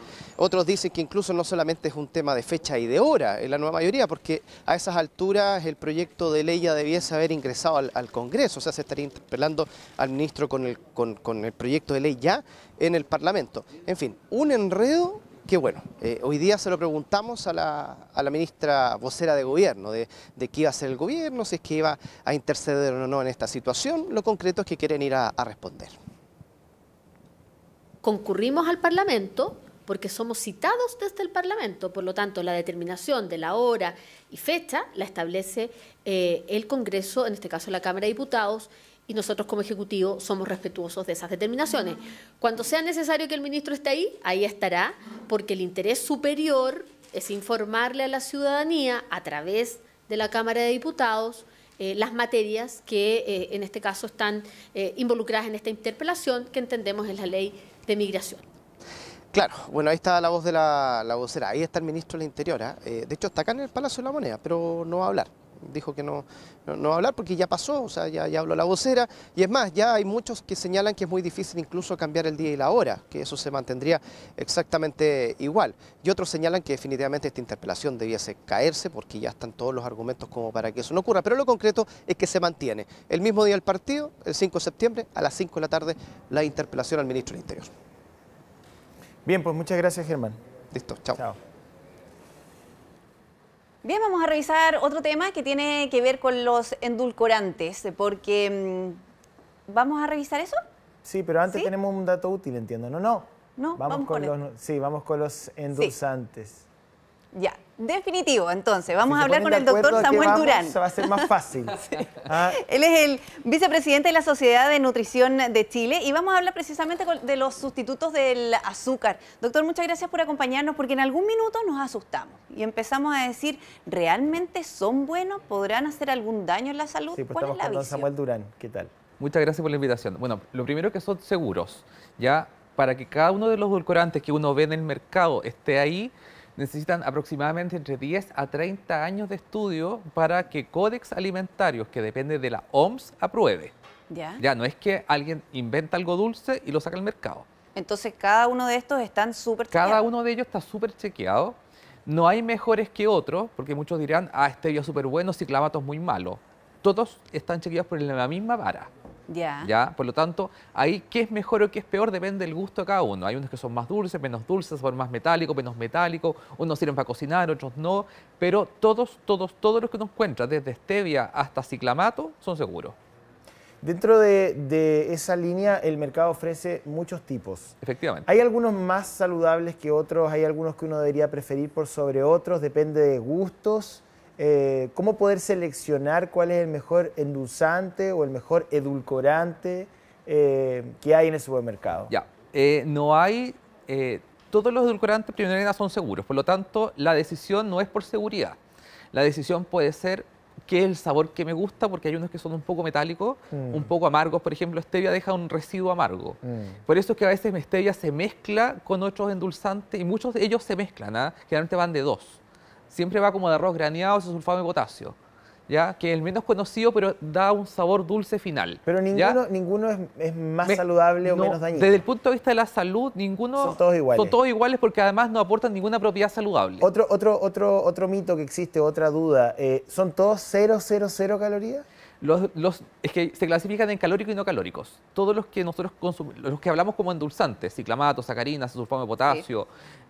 Otros dicen que incluso no solamente es un tema de fecha y de hora en la nueva mayoría, porque a esas alturas el proyecto de ley ya debiese haber ingresado al Congreso, o sea, se estaría interpelando al ministro con el proyecto de ley ya en el Parlamento. En fin, un enredo que bueno, hoy día se lo preguntamos a la ministra vocera de Gobierno, de qué iba a hacer el Gobierno, si es que iba a interceder o no en esta situación. Lo concreto es que quieren ir a responder. Concurrimos al Parlamento porque somos citados desde el Parlamento, por lo tanto la determinación de la hora y fecha la establece el Congreso, en este caso la Cámara de Diputados, y nosotros como Ejecutivo somos respetuosos de esas determinaciones. Cuando sea necesario que el ministro esté ahí estará, porque el interés superior es informarle a la ciudadanía a través de la Cámara de Diputados las materias que en este caso están involucradas en esta interpelación, que entendemos es la ley de migración. Claro, bueno, ahí está la voz de la vocera, ahí está el ministro del Interior, ¿eh? De hecho está acá en el Palacio de la Moneda, pero no va a hablar. Dijo que no va a hablar porque ya pasó, o sea, ya habló la vocera, y es más, ya hay muchos que señalan que es muy difícil incluso cambiar el día y la hora, que eso se mantendría exactamente igual. Y otros señalan que definitivamente esta interpelación debiese caerse porque ya están todos los argumentos como para que eso no ocurra, pero lo concreto es que se mantiene el mismo día del partido, el 5 de septiembre, a las 5 de la tarde, la interpelación al ministro del Interior. Bien, pues muchas gracias, Germán. Listo, chao. Chao. Bien, vamos a revisar otro tema que tiene que ver con los endulcorantes, porque ¿vamos a revisar eso? Sí, pero antes ¿Sí? tenemos un dato útil, entiendo. No, vamos con sí, vamos con los endulzantes. Sí. Ya, definitivo, entonces, vamos Si a hablar con el doctor acuerdo a qué Samuel vamos, Durán. Se va a hacer más fácil. Sí. Ah, Él es el vicepresidente de la Sociedad de Nutrición de Chile y vamos a hablar precisamente de los sustitutos del azúcar. Doctor, muchas gracias por acompañarnos porque en algún minuto nos asustamos y empezamos a decir, ¿realmente son buenos? ¿Podrán hacer algún daño en la salud? sí, pues ¿Cuál es estamos la con don visión? Samuel Durán. ¿Qué tal? Muchas gracias por la invitación. Bueno, lo primero que son seguros, ya para que cada uno de los edulcorantes que uno ve en el mercado esté ahí, necesitan aproximadamente entre 10 a 30 años de estudio para que Códex Alimentarios, que depende de la OMS, apruebe. Ya no es que alguien inventa algo dulce y lo saca al mercado. Entonces, cada uno de estos están súper chequeados. Cada uno de ellos está súper chequeado. No hay mejores que otros, porque muchos dirán, stevia es súper bueno, ciclamato es muy malo. Todos están chequeados por la misma vara. ¿Ya? Por lo tanto, ahí qué es mejor o qué es peor depende del gusto de cada uno. Hay unos que son más dulces, menos dulces, sabor más metálico, menos metálico, unos sirven para cocinar, otros no, pero todos los que uno encuentra, desde stevia hasta ciclamato, son seguros. Dentro de esa línea, el mercado ofrece muchos tipos. Efectivamente. ¿Hay algunos más saludables que otros? ¿Hay algunos que uno debería preferir por sobre otros? ¿Depende de gustos? ¿Cómo poder seleccionar cuál es el mejor endulzante o el mejor edulcorante que hay en el supermercado? Ya, no hay... todos los edulcorantes primero son seguros, por lo tanto, la decisión no es por seguridad. La decisión puede ser qué es el sabor que me gusta, porque hay unos que son un poco metálicos, un poco amargos. Por ejemplo, stevia deja un residuo amargo. Por eso es que a veces stevia se mezcla con otros endulzantes y muchos de ellos se mezclan, generalmente van de dos. Siempre va como de arroz graneado, ese sulfato de potasio, ¿ya? Que es el menos conocido, pero da un sabor dulce final. Pero ninguno es más saludable o menos dañino. Desde el punto de vista de la salud, ninguno... Son todos iguales. Son todos iguales porque además no aportan ninguna propiedad saludable. Otro mito que existe, otra duda, ¿son todos 0 calorías? Es que se clasifican en calóricos y no calóricos. Todos los que nosotros consumimos, los que hablamos como endulzantes, ciclamato, sacarina, sulfato de potasio,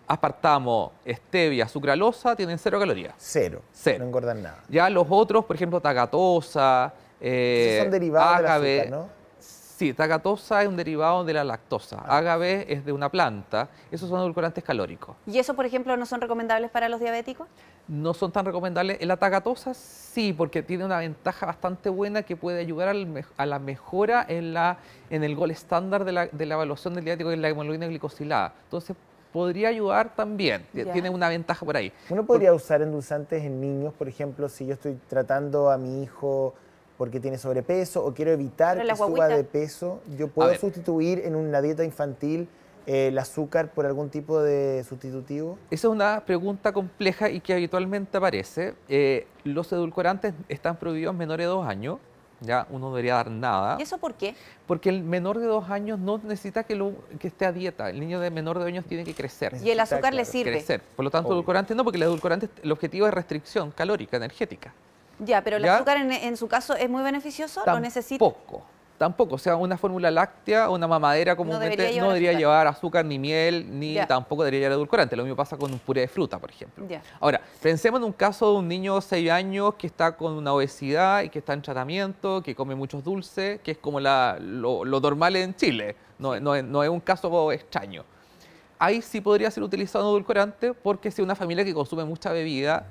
aspartamo, stevia, sucralosa, tienen 0 calorías. Cero. No engordan nada. Ya los otros, por ejemplo, tagatosa, esos son derivados agave, del azúcar, ¿no? Sí, tagatosa es un derivado de la lactosa. Agave es de una planta. Esos son edulcorantes calóricos. ¿Y eso, por ejemplo, no son recomendables para los diabéticos? No son tan recomendables. La tagatosa sí, porque tiene una ventaja bastante buena que puede ayudar a la mejora en el gol estándar de la evaluación del diabético, que es la hemoglobina glicosilada. Entonces, podría ayudar también. Tiene una ventaja por ahí. ¿Uno podría usar endulzantes en niños? Por ejemplo, si yo estoy tratando a mi hijo porque tiene sobrepeso o quiero evitar que suba de peso, ¿yo puedo sustituir en una dieta infantil el azúcar por algún tipo de sustitutivo? Esa es una pregunta compleja y que habitualmente aparece. Los edulcorantes están prohibidos menores de 2 años. Ya uno no debería dar nada. ¿Y eso por qué? Porque el menor de 2 años no necesita que esté a dieta. El niño de menor de 2 años tiene que crecer. ¿Y el azúcar le sirve? Crecer. Por lo tanto, edulcorante no, porque el edulcorante, el objetivo es restricción calórica, energética. Ya, pero el azúcar en su caso es muy beneficioso, ¿lo necesita? Tampoco, o sea, una fórmula láctea, una mamadera comúnmente no debería llevar azúcar, ni miel, ni tampoco debería llevar edulcorante. Lo mismo pasa con un puré de fruta, por ejemplo. Ahora, pensemos en un caso de un niño de 6 años que está con una obesidad y que está en tratamiento, que come muchos dulces, que es como lo normal en Chile, no es un caso extraño. Ahí sí podría ser utilizado un edulcorante porque si una familia que consume mucha bebida,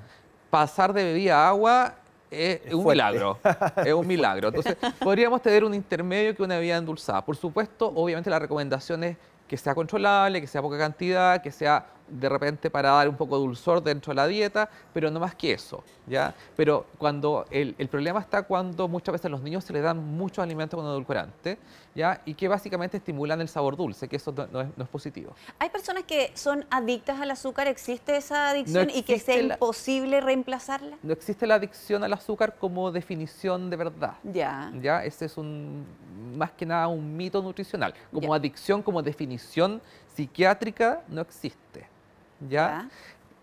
pasar de bebida a agua es un milagro, es un milagro. Entonces, podríamos tener un intermedio que una bebida endulzada. Por supuesto, obviamente la recomendación es que sea controlable, que sea poca cantidad, que sea de repente para dar un poco de dulzor dentro de la dieta, pero no más que eso, ¿ya? Pero cuando el problema está cuando muchas veces a los niños se les dan muchos alimentos con edulcorante, ¿ya? Y que básicamente estimulan el sabor dulce, que eso no es positivo. ¿Hay personas que son adictas al azúcar? ¿Existe esa adicción y que sea imposible reemplazarla? No existe la adicción al azúcar como definición de verdad. Ya. Ese es más que nada un mito nutricional. Como adicción, como definición psiquiátrica, no existe. ¿Ya?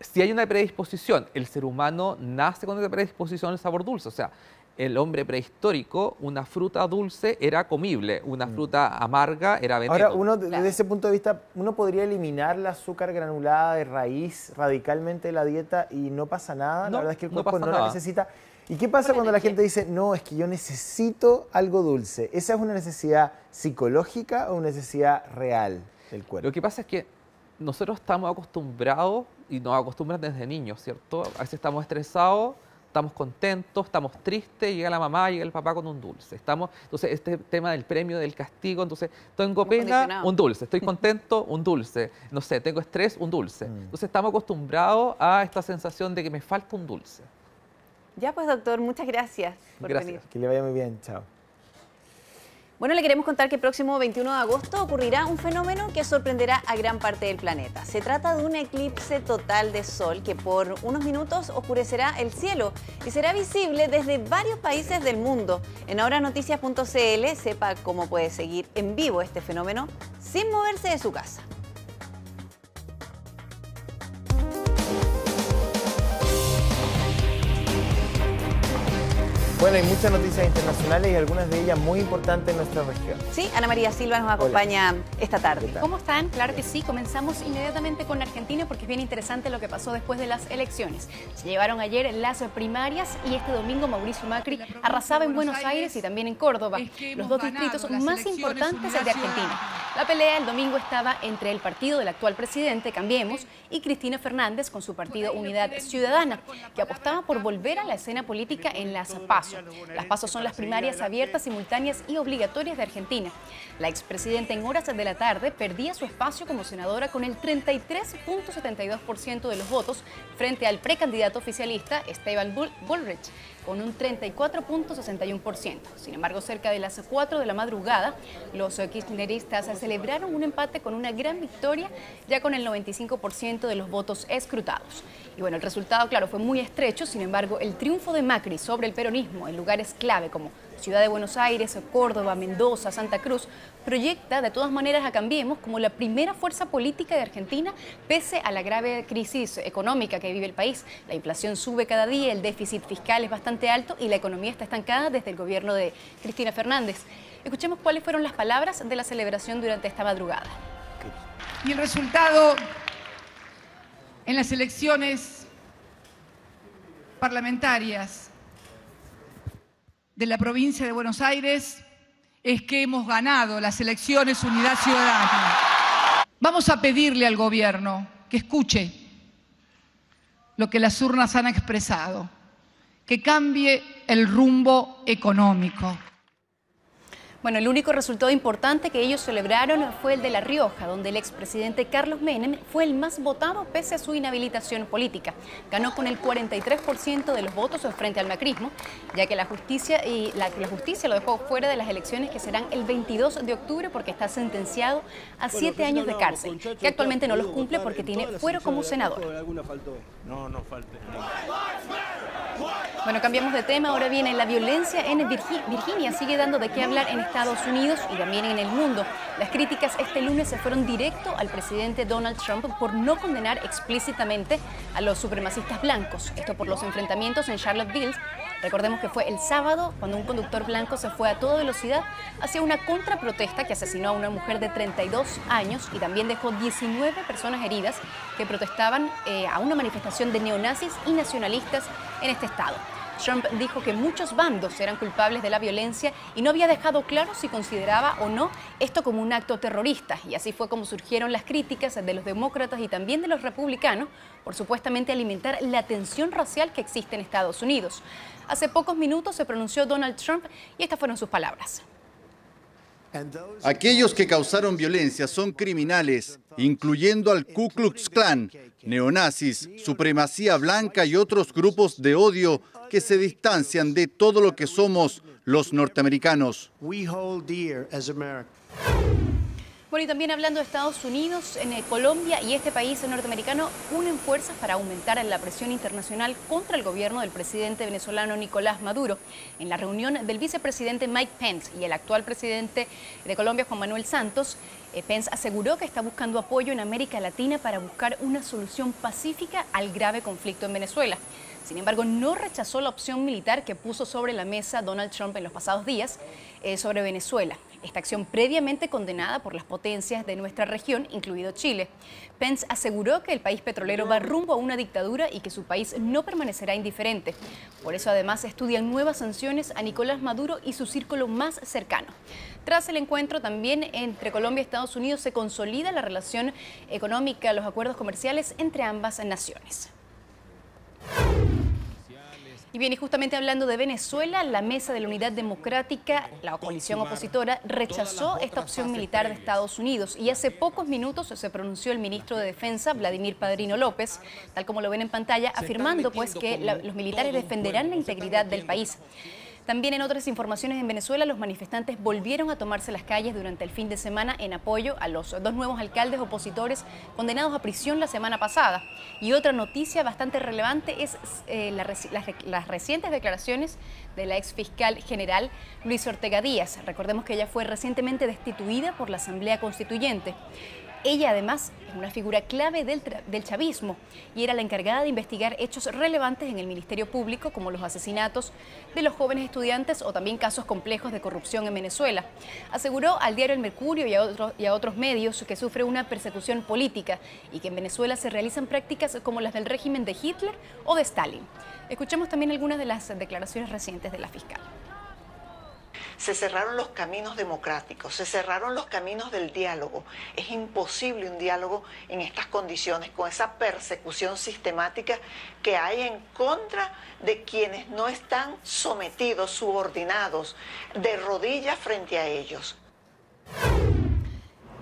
Si hay una predisposición, el ser humano nace con una predisposición al sabor dulce, o sea, el hombre prehistórico, una fruta dulce era comible, una fruta amarga era veneno. Ahora, uno desde ese punto de vista, ¿uno podría eliminar la azúcar granulada de raíz radicalmente de la dieta y no pasa nada? La verdad es que el cuerpo no la necesita. ¿Y qué pasa cuando la gente dice, no, es que yo necesito algo dulce? ¿Esa es una necesidad psicológica o una necesidad real del cuerpo? Lo que pasa es que nosotros estamos acostumbrados, y nos acostumbran desde niños, ¿cierto? A veces estamos estresados, estamos contentos, estamos tristes, llega la mamá, llega el papá con un dulce. Entonces, este tema del premio, del castigo, entonces, tengo pena, un dulce, estoy contento, un dulce, no sé, tengo estrés, un dulce. Entonces, estamos acostumbrados a esta sensación de que me falta un dulce. Ya pues, doctor, muchas gracias por venir. Que le vaya muy bien, chao. Bueno, le queremos contar que el próximo 21 de agosto ocurrirá un fenómeno que sorprenderá a gran parte del planeta. Se trata de un eclipse total de sol que por unos minutos oscurecerá el cielo y será visible desde varios países del mundo. En ahoranoticias.cl sepa cómo puede seguir en vivo este fenómeno sin moverse de su casa. Bueno, hay muchas noticias internacionales y algunas de ellas muy importantes en nuestra región. Sí, Ana María Silva nos acompaña esta tarde. ¿Cómo están? Claro que sí. Comenzamos inmediatamente con Argentina porque es bien interesante lo que pasó después de las elecciones. Se llevaron ayer las primarias y este domingo Mauricio Macri arrasaba en Buenos Aires y también en Córdoba, los dos distritos más importantes de Argentina. La pelea el domingo estaba entre el partido del actual presidente, Cambiemos, y Cristina Fernández con su partido Unidad Ciudadana, que apostaba por volver a la escena política en las PASO. Las PASO son las primarias abiertas, simultáneas y obligatorias de Argentina. La expresidenta en horas de la tarde perdía su espacio como senadora con el 33.72% de los votos frente al precandidato oficialista Esteban Bullrich con un 34.61%. Sin embargo, cerca de las 4 de la madrugada, los kirchneristas celebraron un empate con una gran victoria, ya con el 95% de los votos escrutados. Y bueno, el resultado, claro, fue muy estrecho. Sin embargo, el triunfo de Macri sobre el peronismo en lugares clave como Ciudad de Buenos Aires, Córdoba, Mendoza, Santa Cruz, proyecta de todas maneras a Cambiemos como la primera fuerza política de Argentina, pese a la grave crisis económica que vive el país. La inflación sube cada día, el déficit fiscal es bastante alto y la economía está estancada desde el gobierno de Cristina Fernández. Escuchemos cuáles fueron las palabras de la celebración durante esta madrugada. Y el resultado en las elecciones parlamentarias de la provincia de Buenos Aires es que hemos ganado las elecciones Unidad Ciudadana. Vamos a pedirle al gobierno que escuche lo que las urnas han expresado, que cambie el rumbo económico. Bueno, el único resultado importante que ellos celebraron fue el de La Rioja, donde el expresidente Carlos Menem fue el más votado pese a su inhabilitación política. Ganó con el 43% de los votos frente al macrismo, ya que la justicia lo dejó fuera de las elecciones que serán el 22 de octubre porque está sentenciado a 7 años de cárcel, que actualmente no los cumple porque tiene fuero como senador. No falte. Bueno, cambiamos de tema. Ahora viene la violencia en Virginia. Sigue dando de qué hablar en Estados Unidos y también en el mundo. Las críticas este lunes se fueron directo al presidente Donald Trump por no condenar explícitamente a los supremacistas blancos. Esto por los enfrentamientos en Charlottesville. Recordemos que fue el sábado cuando un conductor blanco se fue a toda velocidad hacia una contraprotesta que asesinó a una mujer de 32 años y también dejó 19 personas heridas que protestaban a una manifestación de neonazis y nacionalistas en este estado. Trump dijo que muchos bandos eran culpables de la violencia y no había dejado claro si consideraba o no esto como un acto terrorista. Y así fue como surgieron las críticas de los demócratas y también de los republicanos por supuestamente alimentar la tensión racial que existe en Estados Unidos. Hace pocos minutos se pronunció Donald Trump y estas fueron sus palabras. Aquellos que causaron violencia son criminales, incluyendo al Ku Klux Klan, neonazis, supremacía blanca y otros grupos de odio que se distancian de todo lo que somos los norteamericanos. Bueno, y también hablando de Estados Unidos, en Colombia y este país norteamericano unen fuerzas para aumentar la presión internacional contra el gobierno del presidente venezolano Nicolás Maduro. En la reunión del vicepresidente Mike Pence y el actual presidente de Colombia, Juan Manuel Santos, Pence aseguró que está buscando apoyo en América Latina para buscar una solución pacífica al grave conflicto en Venezuela. Sin embargo, no rechazó la opción militar que puso sobre la mesa Donald Trump en los pasados días sobre Venezuela. Esta acción previamente condenada por las potencias de nuestra región, incluido Chile. Pence aseguró que el país petrolero va rumbo a una dictadura y que su país no permanecerá indiferente. Por eso, además, estudian nuevas sanciones a Nicolás Maduro y su círculo más cercano. Tras el encuentro también entre Colombia y Estados Unidos se consolida la relación económica, los acuerdos comerciales entre ambas naciones. Y bien, y justamente hablando de Venezuela, la Mesa de la Unidad Democrática, la coalición opositora, rechazó esta opción militar de Estados Unidos y hace pocos minutos se pronunció el ministro de Defensa, Vladimir Padrino López, tal como lo ven en pantalla, afirmando pues que los militares defenderán la integridad del país. También en otras informaciones en Venezuela, los manifestantes volvieron a tomarse las calles durante el fin de semana en apoyo a los dos nuevos alcaldes opositores condenados a prisión la semana pasada. Y otra noticia bastante relevante es las recientes declaraciones de la ex fiscal general Luis Ortega Díaz. Recordemos que ella fue recientemente destituida por la Asamblea Constituyente. Ella además es una figura clave del chavismo y era la encargada de investigar hechos relevantes en el Ministerio Público como los asesinatos de los jóvenes estudiantes o también casos complejos de corrupción en Venezuela. Aseguró al diario El Mercurio y a otros medios que sufre una persecución política y que en Venezuela se realizan prácticas como las del régimen de Hitler o de Stalin. Escuchemos también algunas de las declaraciones recientes de la fiscal. Se cerraron los caminos democráticos, se cerraron los caminos del diálogo. Es imposible un diálogo en estas condiciones, con esa persecución sistemática que hay en contra de quienes no están sometidos, subordinados, de rodillas frente a ellos.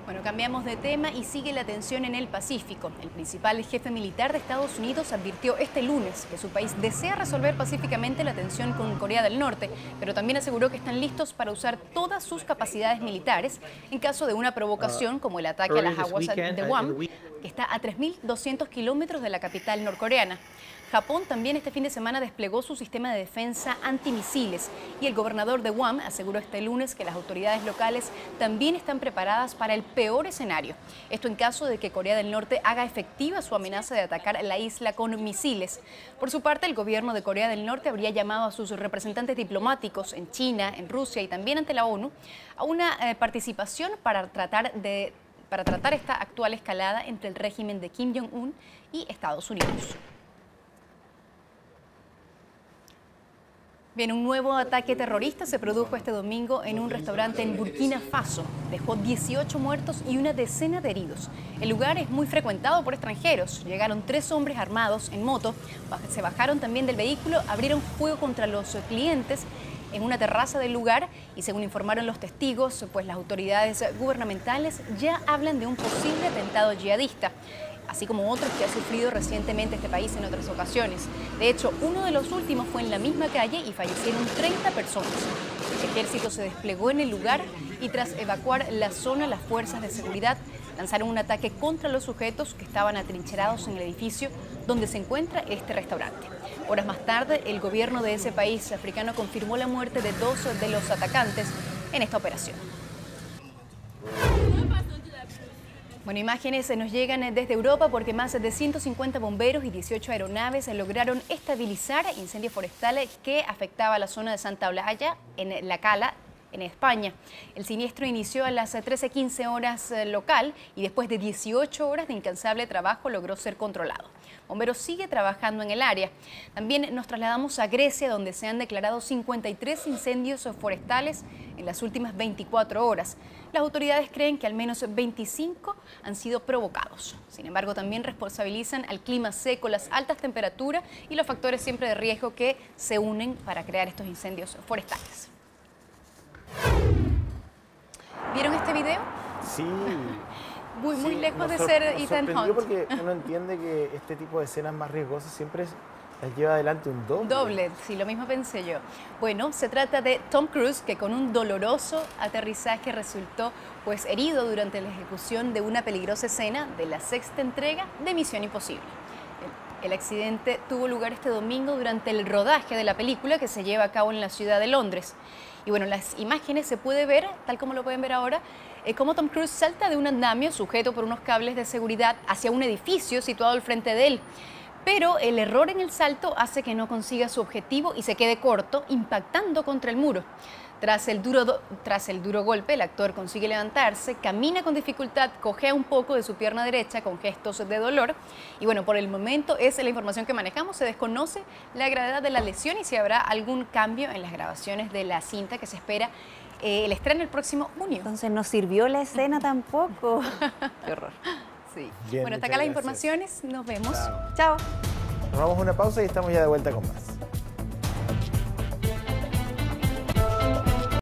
Bueno, cambiamos de tema y sigue la tensión en el Pacífico. El principal jefe militar de Estados Unidos advirtió este lunes que su país desea resolver pacíficamente la tensión con Corea del Norte, pero también aseguró que están listos para usar todas sus capacidades militares en caso de una provocación como el ataque a las aguas de Guam, que está a 3.200 kilómetros de la capital norcoreana. Japón también este fin de semana desplegó su sistema de defensa antimisiles y el gobernador de Guam aseguró este lunes que las autoridades locales también están preparadas para el peor escenario. Esto en caso de que Corea del Norte haga efectiva su amenaza de atacar la isla con misiles. Por su parte, el gobierno de Corea del Norte habría llamado a sus representantes diplomáticos en China, en Rusia y también ante la ONU a una participación para tratar esta actual escalada entre el régimen de Kim Jong-un y Estados Unidos. Bien, un nuevo ataque terrorista se produjo este domingo en un restaurante en Burkina Faso. Dejó 18 muertos y una decena de heridos. El lugar es muy frecuentado por extranjeros. Llegaron 3 hombres armados en moto, se bajaron también del vehículo, abrieron fuego contra los clientes en una terraza del lugar y según informaron los testigos, pues las autoridades gubernamentales ya hablan de un posible atentado yihadista, así como otros que ha sufrido recientemente este país en otras ocasiones. De hecho, uno de los últimos fue en la misma calle y fallecieron 30 personas. El ejército se desplegó en el lugar y tras evacuar la zona, las fuerzas de seguridad lanzaron un ataque contra los sujetos que estaban atrincherados en el edificio donde se encuentra este restaurante. Horas más tarde, el gobierno de ese país africano confirmó la muerte de 2 de los atacantes en esta operación. Bueno, imágenes nos llegan desde Europa porque más de 150 bomberos y 18 aeronaves lograron estabilizar incendio forestal que afectaba la zona de Santa Olalla en La Cala, en España. El siniestro inició a las 13:15 horas local y después de 18 horas de incansable trabajo logró ser controlado. Bomberos sigue trabajando en el área. También nos trasladamos a Grecia, donde se han declarado 53 incendios forestales en las últimas 24 horas. Las autoridades creen que al menos 25 han sido provocados. Sin embargo, también responsabilizan al clima seco, las altas temperaturas y los factores siempre de riesgo que se unen para crear estos incendios forestales. ¿Vieron este video? Sí. Muy lejos de ser Ethan Hunt. Porque uno entiende que este tipo de escenas más riesgosas siempre las lleva adelante un doble. Doble, sí, lo mismo pensé yo. Bueno, se trata de Tom Cruise, que con un doloroso aterrizaje resultó pues herido durante la ejecución de una peligrosa escena de la 6ª entrega de Misión Imposible. El accidente tuvo lugar este domingo durante el rodaje de la película que se lleva a cabo en la ciudad de Londres. Y bueno, las imágenes se puede ver, tal como lo pueden ver ahora, cómo Tom Cruise salta de un andamio sujeto por unos cables de seguridad hacia un edificio situado al frente de él. Pero el error en el salto hace que no consiga su objetivo y se quede corto, impactando contra el muro. Tras el duro golpe, el actor consigue levantarse, camina con dificultad, cojea un poco de su pierna derecha con gestos de dolor. Y bueno, por el momento es la información que manejamos. Se desconoce la gravedad de la lesión y si habrá algún cambio en las grabaciones de la cinta que se espera el estreno el próximo junio. Entonces no sirvió la escena tampoco. Qué horror. Sí. Bien, bueno, hasta acá las informaciones. Nos vemos. Chao. Chao. Nos vamos a una pausa y estamos ya de vuelta con más.